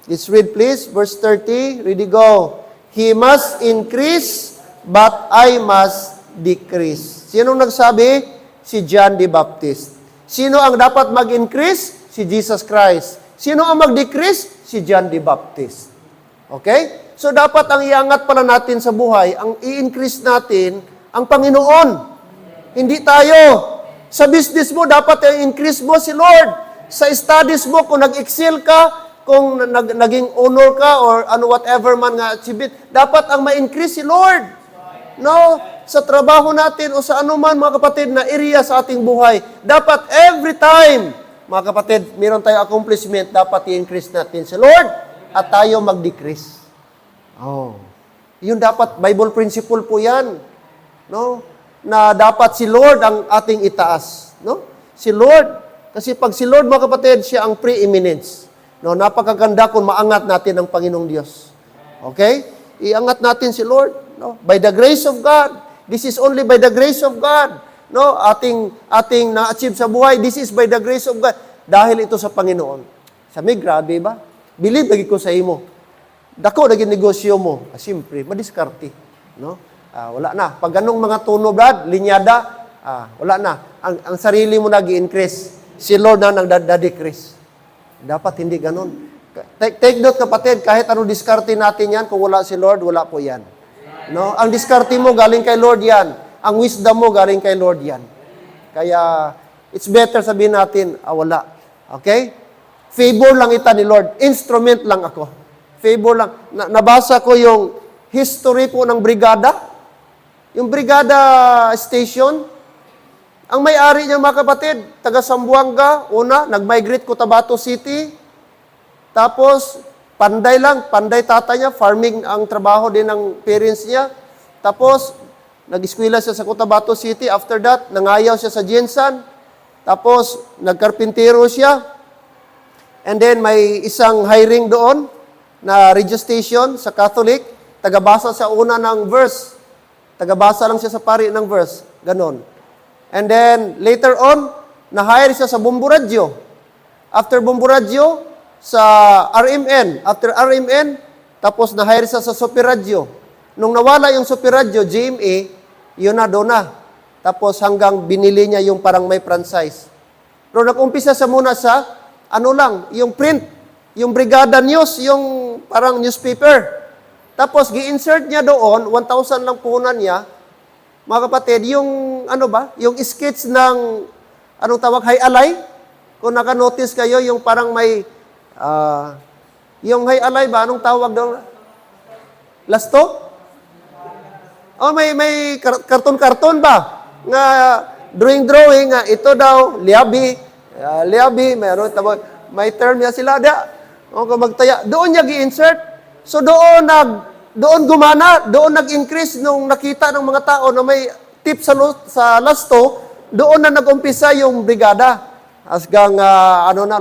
Let's read please verse 30. Ready go. He must increase but I must decrease. Sino nagsabi? Si John the Baptist. Sino ang dapat mag-increase? Si Jesus Christ. Sino ang mag-decrease? Si John the Baptist. Okay? So dapat ang iangat pala natin sa buhay, ang i-increase natin, ang Panginoon. Hindi tayo. Sa business mo, dapat i-increase mo si Lord. Sa studies mo, kung nag-excel ka, kung naging honor ka, or whatever man nga achievement, dapat ang ma-increase si Lord. No? sa trabaho natin o sa anuman, mga kapatid, na area sa ating buhay. Dapat every time, mga kapatid, meron tayong accomplishment, dapat i-increase natin sa Lord at tayo mag-decrease. Oh. Yun dapat, Bible principle po yan. No? Na dapat si Lord ang ating itaas. No? Si Lord. Kasi pag si Lord, mga kapatid, siya ang preeminence. No? Napakaganda kung maangat natin ang Panginoong Diyos. Okay? Iangat natin si Lord. No? By the grace of God. This is only by the grace of God. No, ating na-achieve sa buhay, this is by the grace of God. Dahil ito sa Panginoon. Sabi, grabe ba? Believe lagi ko sa imo. Dako naging negosyo mo. Siyempre, madiskarte. No? Wala na. Pag ganong mga tuno, Brad, linyada, wala na. Ang sarili mo nag-i-increase. Si Lord na nagda-decrease. Dapat hindi ganon. Take note, kapatid, kahit anong diskarte natin yan, kung wala si Lord, wala po yan. No? Ang diskarte mo galing kay Lord yan. Ang wisdom mo galing kay Lord yan. Kaya, it's better sabihin natin, wala. Okay? Favor lang ita ni Lord. Instrument lang ako. Favor lang. Nabasa ko yung history po ng brigada. Yung brigada station. Ang may-ari niya, mga kapatid, taga Zamboanga, una, nag-migrate Cotabato City. Tapos, panday tata niya, farming ang trabaho din ng parents niya. Tapos, nag-eskwela siya sa Cotabato City. After that, nangayaw siya sa Jensan. Tapos, nagkarpintero siya. And then, may isang hiring doon na radio station sa Catholic. Tagabasa sa una ng verse. Tagabasa lang siya sa pari ng verse. Ganon. And then, later on, na-hire siya sa Bumbu Radio. After Bumbu Radio, sa RMN. After RMN, tapos na-hire siya sa Super Radio. Nung nawala yung Super Radio, GMA, yun na, doon na. Tapos hanggang binili niya yung parang may franchise. Pero nag-umpisa sa muna sa, yung print, yung Brigada News, yung parang newspaper. Tapos gi-insert niya doon, 1,000 lang puhunan niya. Mga kapatid, yung, yung skits ng, Hay Alay? Kung naka-notice kayo, yung parang may, yung Hay Alay ba? Anong tawag doon? Lasto? May karton-karton ba? Nga drawing nga ito daw liabi, meron may term niya sila kung magtaya. Doon niya gi-insert. So doon gumana, doon nag-increase nung nakita ng mga tao na may tip sa lasto, doon na nag-umpisa yung brigada. Hanggang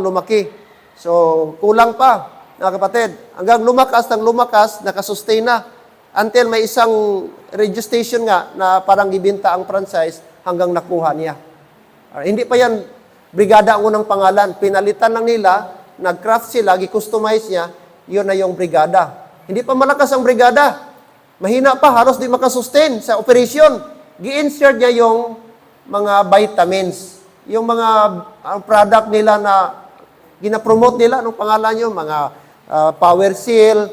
lumaki. So kulang pa, mga kapatid. Hanggang lumakas, nakasustain na. Until may isang radio station nga na parang ibinta ang franchise hanggang nakuha niya. Hindi pa yan brigada ang unang pangalan. Pinalitan lang nila, nag-craft sila, gi-customize niya, yun na yung brigada. Hindi pa malakas ang brigada. Mahina pa, halos di makasustain sa operation. Gi-insert niya yung mga vitamins. Yung mga product nila na gina-promote nila, anong pangalan yun? Mga Power Seal,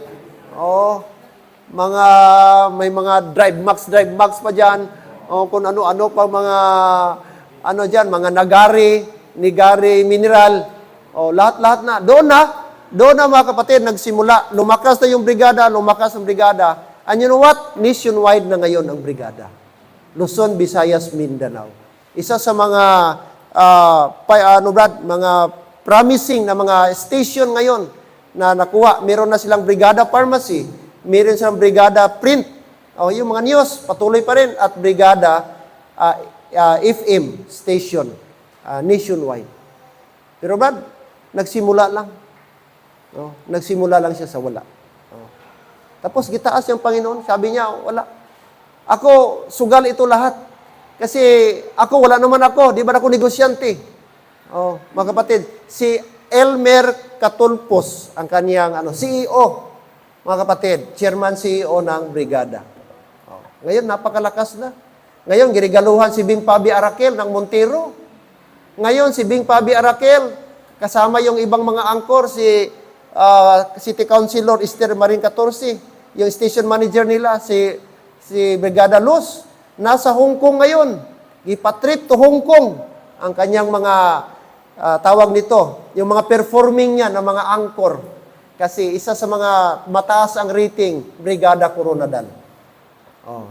may mga drive max pa dyan, o kung ano-ano pa mga, mga nigari mineral, lahat-lahat na. Doon na mga kapatid, nagsimula. Lumakas na yung brigada, And you know what? Nationwide na ngayon ang brigada. Luzon, Visayas, Mindanao. Isa sa mga, mga promising na mga station ngayon na nakuha. Meron na silang brigada pharmacy. Meron silang brigada print. Yung mga news, patuloy pa rin. At brigada FM station nationwide. Pero Brad, nagsimula lang. Nagsimula lang siya sa wala. Tapos gitaas yung Panginoon. Sabi niya, wala. Ako, sugal ito lahat. Kasi ako, wala naman ako. Di ba ako negosyante? Mga kapatid, si Elmer Catulpos, ang kaniyang CEO, mga kapatid, chairman CEO ng brigada. Ngayon, napakalakas na. Ngayon, girigaluhan si Bing Pabi Arakel ng Montero. Ngayon, si Bing Pabi Arakel, kasama yung ibang mga angkor, si City Councilor Esther Marin 14, yung station manager nila, si Brigada Luz, nasa Hong Kong ngayon. Ipatrip to Hong Kong ang kanyang mga tawag nito, yung mga performing niya ng mga angkor. Kasi isa sa mga mataas ang rating, Brigada Coronadal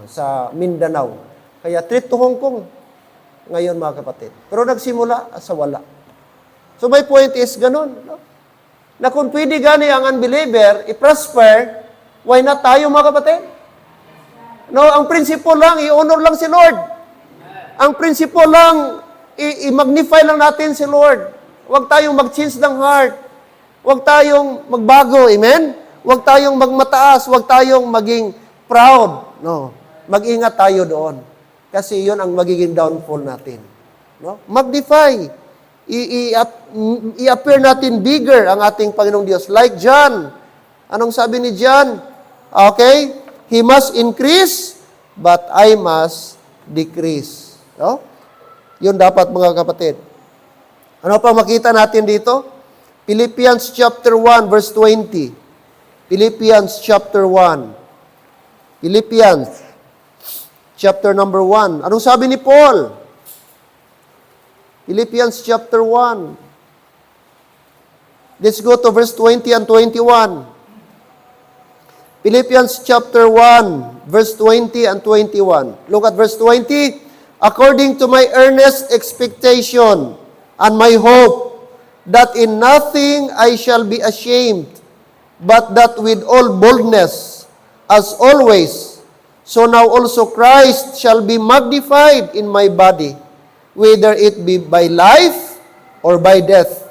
sa Mindanao. Kaya trip to Hong Kong ngayon, mga kapatid. Pero nagsimula sa wala. So my point is, ganun. No? Na kung pwede gani ang unbeliever, i-prosper, why not tayo, mga kapatid? No, ang principle lang, i-honor lang si Lord. Ang principle lang, i-magnify lang natin si Lord. Huwag tayong mag-change ng heart. Huwag tayong magbago, amen? Huwag tayong magmataas, huwag tayong maging proud. No, mag-ingat tayo doon. Kasi yun ang magiging downfall natin. No? Magnify. I-appear natin bigger ang ating Panginoong Diyos. Like John. Anong sabi ni John? Okay? He must increase, but I must decrease. No? Yun dapat, mga kapatid. Ano pa makita natin dito? Philippians chapter 1, verse 20. Philippians chapter 1. Philippians chapter number 1. Anong sabi ni Paul? Philippians chapter 1. Let's go to verse 20 and 21. Philippians chapter 1, verse 20 and 21. Look at verse 20. According to my earnest expectation and my hope, that in nothing I shall be ashamed, but that with all boldness, as always, so now also Christ shall be magnified in my body, whether it be by life or by death.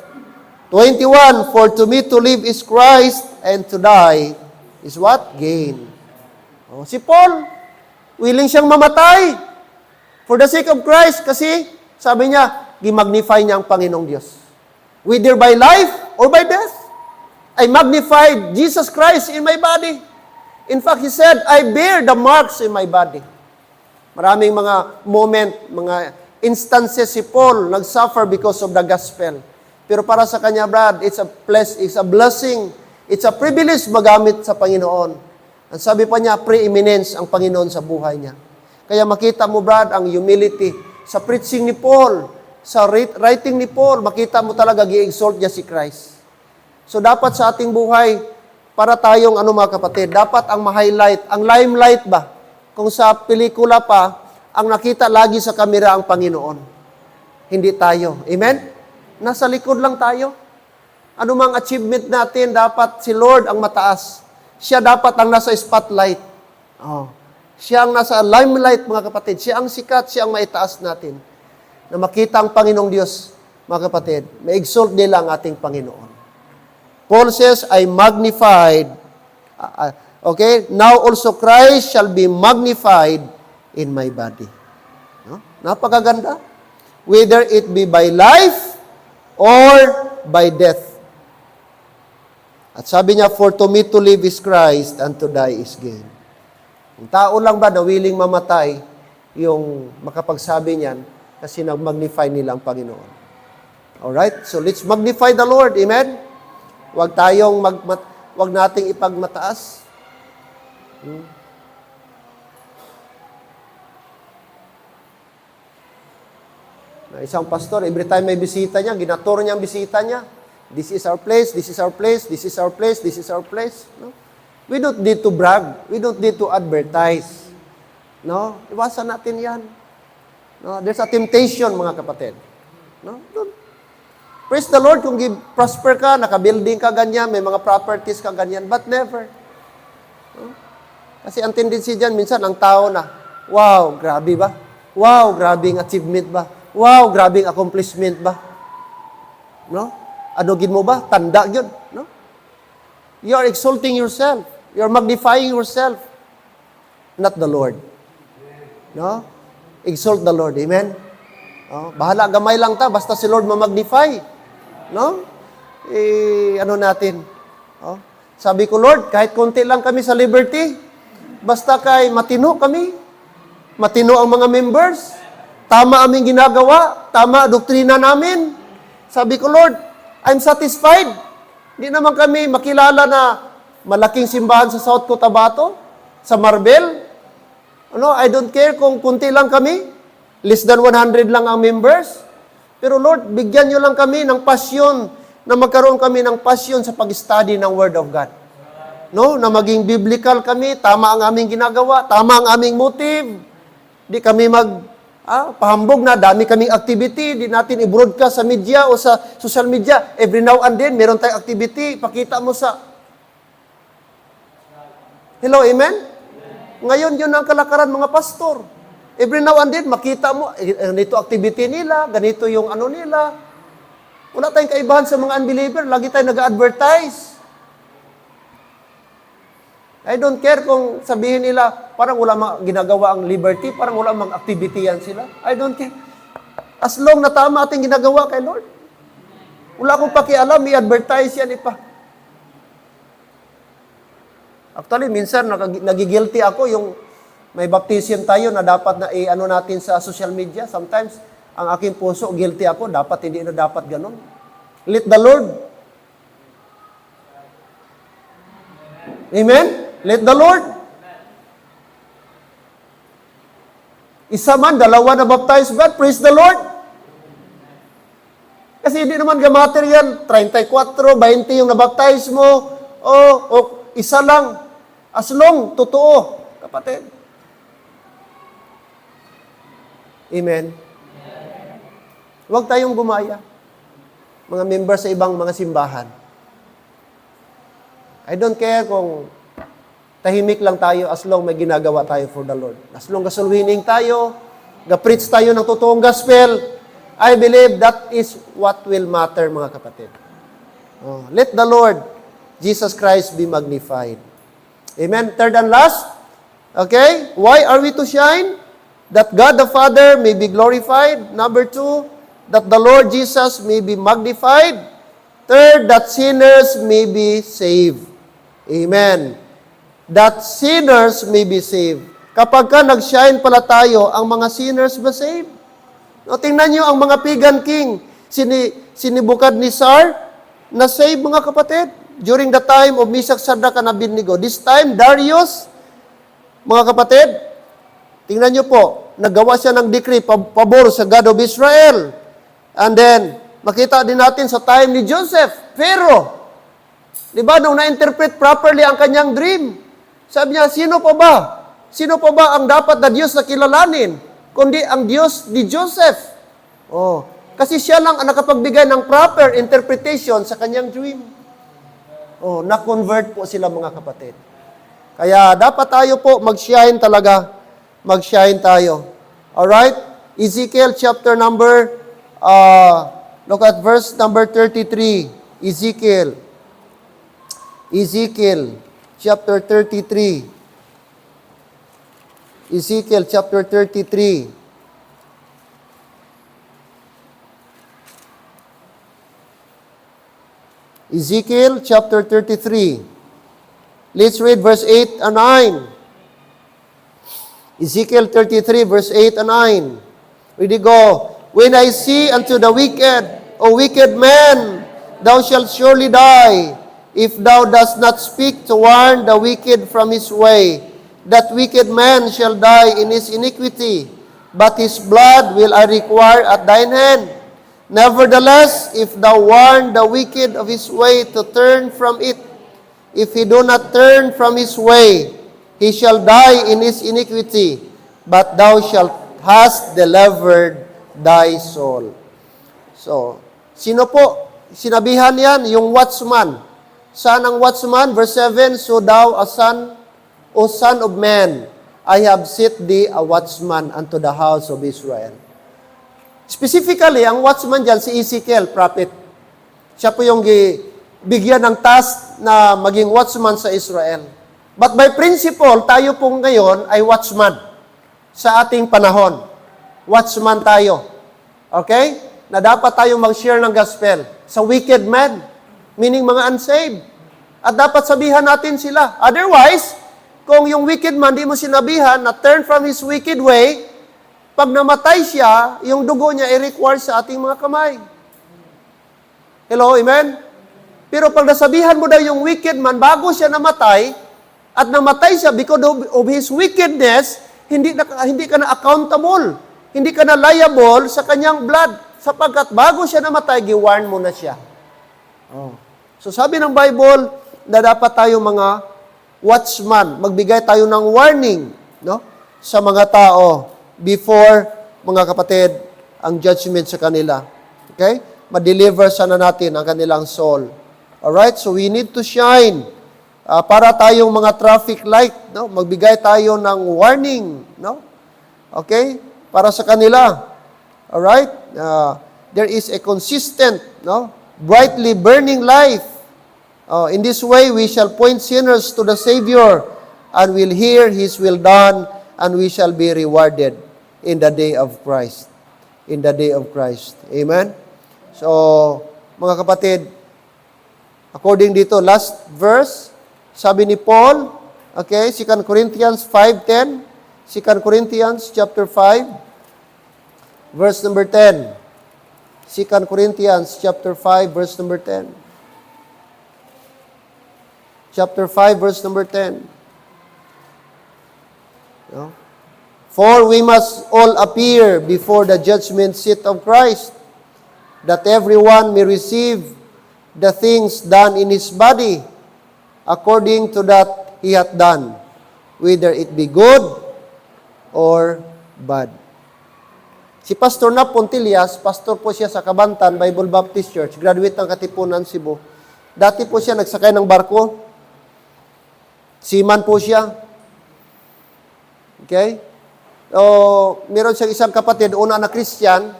21, for to me to live is Christ, and to die is what? Gain. Oh, si Paul, willing siyang mamatay for the sake of Christ, kasi sabi niya, gi-magnify niya ang Panginoong Diyos. Whether by life or by death, I magnified Jesus Christ in my body. In fact, he said, I bear the marks in my body. Maraming mga moment, mga instances si Paul nag-suffer because of the gospel. Pero para sa kanya, Brad, it's a blessing, it's a privilege magamit sa Panginoon. Ang sabi pa niya, preeminence ang Panginoon sa buhay niya. Kaya makita mo, Brad, ang humility. Sa preaching ni Paul, sa writing ni Paul, makita mo talaga gi-exalt niya si Christ. So dapat sa ating buhay, para tayong mga kapatid, dapat ang ma-highlight, ang limelight ba? Kung sa pelikula pa, ang nakita lagi sa kamera ang Panginoon. Hindi tayo. Amen? Nasa likod lang tayo. Ano mang achievement natin, dapat si Lord ang mataas. Siya dapat ang nasa spotlight. Oh. Siya ang nasa limelight, mga kapatid. Siya ang sikat, siya ang maitaas natin. Na makita ang Panginoong Diyos, mga kapatid, ma-exalt nila ang ating Panginoon. Paul says, I magnified. Okay? Now also Christ shall be magnified in my body. No? Napakaganda. Whether it be by life or by death. At sabi niya, for to me to live is Christ, and to die is gain. Ang tao lang ba na willing mamatay, yung makapagsabi niyan, kasi nag-magnify nila ang Panginoon. Alright? So let's magnify the Lord. Amen? Huwag nating ipagmataas. Na isang pastor, every time may bisita niya, ginaturo niya ang bisita niya. This is our place, this is our place, this is our place, this is our place. No? We don't need to brag. We don't need to advertise. No? Iwasan natin yan. No? There's a temptation, mga kapatid. No? Praise the Lord kung prosper ka, naka-building ka ganyan, may mga properties ka ganyan, but never. No? Kasi ang tendency dyan, minsan ang tao na, wow, grabe ba? Wow, grabing achievement ba? Wow, grabing accomplishment ba? No? Anugin mo ba? Tanda yun. No? You are exalting yourself. You are magnifying yourself. Not the Lord. No? Exalt the Lord. Amen? Oh, bahala, gamay lang ta, basta si Lord ma-magnify. No? Natin. Oh. Sabi ko, Lord, kahit konti lang kami sa Liberty, basta kay matino kami, matino ang mga members, tama aming ginagawa, tama doktrina namin. Sabi ko, Lord, I'm satisfied. Hindi naman kami makilala na malaking simbahan sa South Cotabato, sa Marbel. I don't care kung konti lang kami, less than 100 lang ang members. Pero Lord, bigyan nyo lang kami ng pasyon, na magkaroon kami ng pasyon sa pag-study ng Word of God. No? Na maging biblical kami, tama ang aming ginagawa, tama ang aming motive. Di kami pahambog na, dami kaming activity, di natin i-broadcast sa media o sa social media. Every now and then, meron tayong activity, pakita mo sa... Hello, amen? Ngayon, yun ang kalakaran mga pastor. Every now and then, makita mo, ganito activity nila, ganito yung ano nila. Wala tayong kaibahan sa mga unbeliever, lagi tayong nag-advertise. I don't care kung sabihin nila, parang wala ginagawa ang liberty, parang wala mang activity yan sila. I don't care. As long na tama ating ginagawa kay Lord. Wala akong pakialam, i-advertise yan ipa. Actually, minsan nagigilty ako yung may baptism tayo na dapat na i-ano natin sa social media. Sometimes, ang aking puso, guilty ako, dapat hindi na dapat ganun. Let the Lord. Amen? Let the Lord. Isa man, dalawa na baptize God, praise the Lord. Kasi hindi naman gamater yan, 34, 20 yung nabaptize mo, o isa lang, as long, totoo, kapatid. Amen? Huwag tayong gumaya, mga members sa ibang mga simbahan. I don't care kung tahimik lang tayo as long may ginagawa tayo for the Lord. As long as winning tayo, ga-preach tayo ng totoong gospel, I believe that is what will matter, mga kapatid. Let the Lord, Jesus Christ, be magnified. Amen? Third and last, okay? Why are we to shine? That God the Father may be glorified. Number 2, that the Lord Jesus may be magnified. Third, that sinners may be saved. Amen. That sinners may be saved. Kapag ka nag-shine pala tayo, ang mga sinners ba saved? No, tingnan nyo ang mga pagan king, Nebukadnezar, na save, mga kapatid, during the time of Meshach, Shadrach, and Abednego. This time, Darius, mga kapatid, tingnan nyo po, naggawa siya ng decree, pabor sa God of Israel. And then, makita din natin sa time ni Joseph, Pharaoh. Diba, nung na-interpret properly ang kanyang dream, sabi niya, sino pa ba? Sino pa ba ang dapat na Diyos na kilalanin? Kundi ang Diyos ni Joseph. Kasi siya lang ang nakapagbigay ng proper interpretation sa kanyang dream. Na-convert po sila, mga kapatid. Kaya dapat tayo po mag-shine talaga. Mag-shine tayo. Alright? Ezekiel chapter number, look at verse number 33. Ezekiel chapter 33. Ezekiel chapter 33. Ezekiel chapter 33. Let's read verse 8 and 9. Ezekiel 33 verse 8 and 9. Ready, go. When I see unto the wicked, O wicked man, thou shalt surely die, if thou dost not speak to warn the wicked from his way. That wicked man shall die in his iniquity, but his blood will I require at thine hand. Nevertheless, if thou warn the wicked of his way to turn from it, if he do not turn from his way, he shall die in his iniquity, but thou shalt hast delivered thy soul. So, sino po? Sinabihan yan, yung watchman. Saan ang watchman? Verse 7, so thou a son, O son of man, I have set thee a watchman unto the house of Israel. Specifically, ang watchman dyan, si Ezekiel, prophet. Siya po yung bigyan ng task na maging watchman sa Israel. But by principle, tayo po ngayon ay watchman sa ating panahon. Watchman tayo. Okay? Na dapat tayo mag-share ng gospel sa wicked man, meaning mga unsaved. At dapat sabihan natin sila. Otherwise, kung yung wicked man, di mo sinabihan na turn from his wicked way, pag namatay siya, yung dugo niya i-require sa ating mga kamay. Hello, amen? Pero pag nasabihan mo daw yung wicked man, bago siya namatay, at namatay siya because of his wickedness, hindi ka na accountable, hindi ka na liable sa kanyang blood, sapagkat bago siya namatay, giwarn mo na siya. So sabi ng Bible, na dapat tayo mga watchman, magbigay tayo ng warning, no, sa mga tao. before, mga kapatid, ang judgment sa kanila. Okay? Ma-deliver sana natin ang kanilang soul. Alright? So we need to shine. Para tayong mga traffic light, no? Magbigay tayo ng warning, no? Okay? Para sa kanila. Alright? There is a consistent, no? Brightly burning life. In this way, we shall point sinners to the Savior and will hear His will done, and we shall be rewarded in the day of Christ. In the day of Christ. Amen? So, mga kapatid, according dito, last verse, sabi ni Paul, okay, 2 Corinthians 5:10, 2 Corinthians chapter 5, verse number 10. 2 Corinthians chapter 5, verse number 10. Chapter 5, verse number 10. No? For we must all appear before the judgment seat of Christ, that everyone may receive the things done in his body, according to that he hath done, whether it be good or bad. Si Pastor Nap Pontilias, pastor po siya sa Kabantan Bible Baptist Church, graduate ng Katipunan, Cebu. Dati po siya nagsakay ng barko. Seaman po siya. Okay? Meron siyang isang kapatid, una na Christian,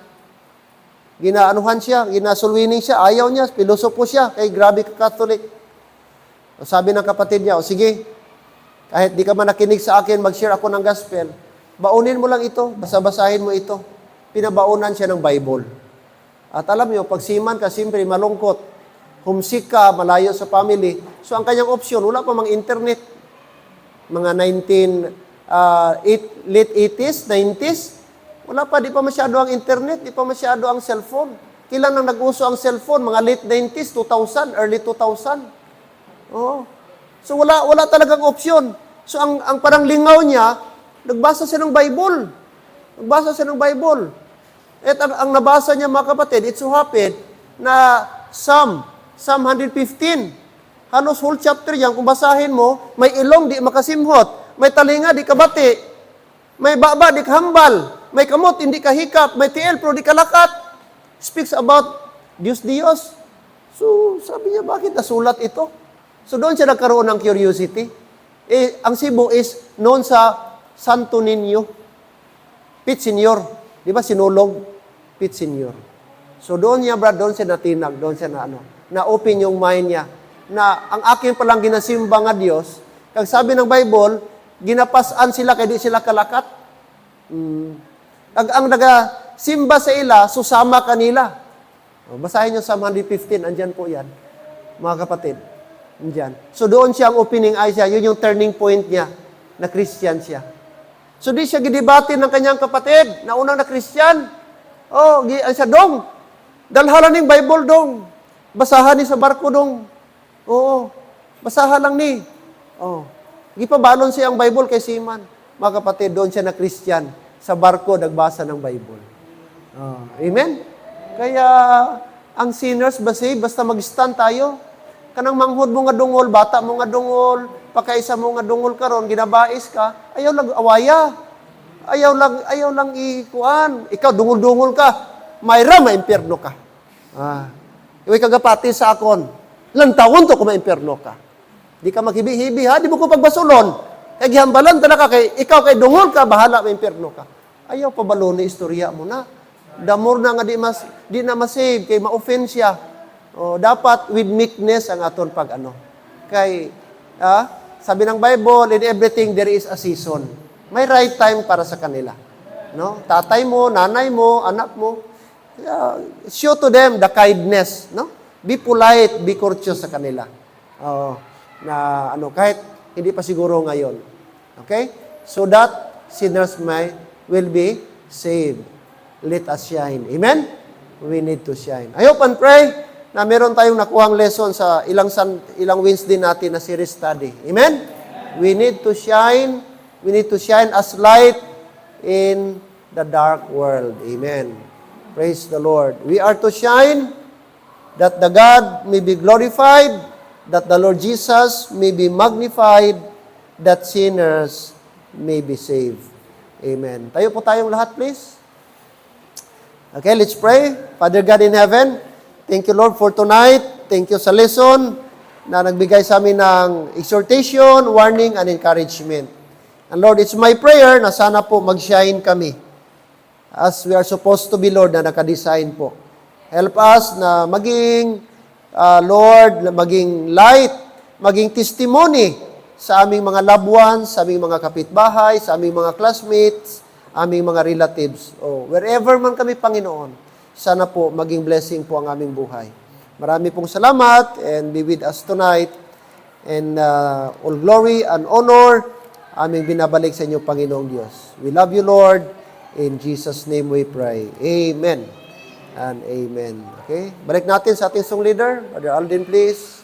ginaanuhan siya, ginasulwining siya, ayaw niya, pilosopo siya, kay grabe ka Catholic. Sabi ng kapatid niya, sige, kahit di ka man nakinig sa akin, mag-share ako ng gospel, baunin mo lang ito, basa-basahin mo ito. Pinabaunan siya ng Bible. At alam niyo, pag seaman ka, siyempre malungkot, homesick ka, malayo sa family. So ang kanyang option, wala pa mga internet. Mga late 80s, 90s, wala pa, di pa masyado ang internet, di pa masyado ang cellphone. Kailan nang nag-uso ang cellphone? Mga late 90s, 2000, early 2000. Oh. So wala talagang option. So ang parang lingaw niya, nagbasa siya ng Bible. Nagbasa siya ng Bible. At ang nabasa niya, mga kapatid, it so happened na Psalm 115. Halos whole chapter yan, kung basahin mo, may ilong di makasimhot, may talinga di kabati, may baba di kahambal, may kamot hindi kahikap, may tiil pero di kalakat. Speaks about Diyos. So sabi niya, bakit nasulat ito? So doon siya nagkaroon ng curiosity. Ang Cebu is known sa Santo Niño, Pit Senior. Di ba sinulog? Pit Senior. So doon siya natinag, doon siya na-open yung mind niya, na ang akin palang ginasimba nga Diyos, kag sabi ng Bible, ginapasan sila kay di sila kalakat. Ang nagasimba sa ila, susama kanila. Basahin niyo sa 115, andyan po yan, mga kapatid. Andyan. So doon siya ang opening eyes siya, yun yung turning point niya, na Christian siya. So di siya gidebate ng kanyang kapatid, na unang na Christian. Siya dong, dalhalan ng Bible dong, basahan ni sa barko dong. Oo, basahan lang ni. Gipabalon siya ang Bible kay Seaman. Mga kapatid, doon siya na Christian, sa barko nagbasa ng Bible. Amen? Kaya, ang sinners, basta mag-stand tayo, kanang manghod mo nga dungol, bata mo nga dungol, pakaisa mo nga dungol karon, ginabais ka, ayaw lang awaya. Ayaw lang ikuan. Ikaw, dungol-dungol ka. Mayra, maimperno ka. Iway kagapati sa akon. Lantawon to kung maimperno ka. Di ka maghibi-hibi, ha? Di mo ko pagbasulon. Kaya gihambalan ta na ka, ikaw kay dungol ka, bahala maimperno ka. Ayaw pabalo ni istorya mo na. Damor na nga di na masave, kay ma-offend siya. Dapat with meekness ang aton Kay, sabi ng Bible, in everything there is a season. May right time para sa kanila. No? Tatay mo, nanay mo, anak mo, show to them the kindness. No? Be polite, be courteous sa kanila. Kahit hindi pa siguro ngayon. Okay? So that sinners will be saved. Let us shine. Amen? We need to shine. I hope and pray na meron tayong nakuhang lesson sa ilang Wednesday natin na series study. Amen? We need to shine. We need to shine as light in the dark world. Amen. Praise the Lord. We are to shine that the God may be glorified, that the Lord Jesus may be magnified, that sinners may be saved. Amen. Tayo po tayong lahat, please. Okay, let's pray. Father God in heaven, thank you, Lord, for tonight. Thank you sa lesson na nagbigay sa amin ng exhortation, warning, and encouragement. And Lord, it's my prayer na sana po mag-shine kami as we are supposed to be, Lord, na nakadesign po. Help us na maging, Lord, na maging light, maging testimony sa aming mga loved ones, sa aming mga kapitbahay, sa aming mga classmates, aming mga relatives. Wherever man kami, Panginoon, sana po maging blessing po ang aming buhay. Marami pong salamat and be with us tonight. And all glory and honor, aming binabalik sa inyo, Panginoong Diyos. We love you, Lord. In Jesus' name we pray. Amen and amen. Okay? Balik natin sa ating song leader. Brother Alden, please.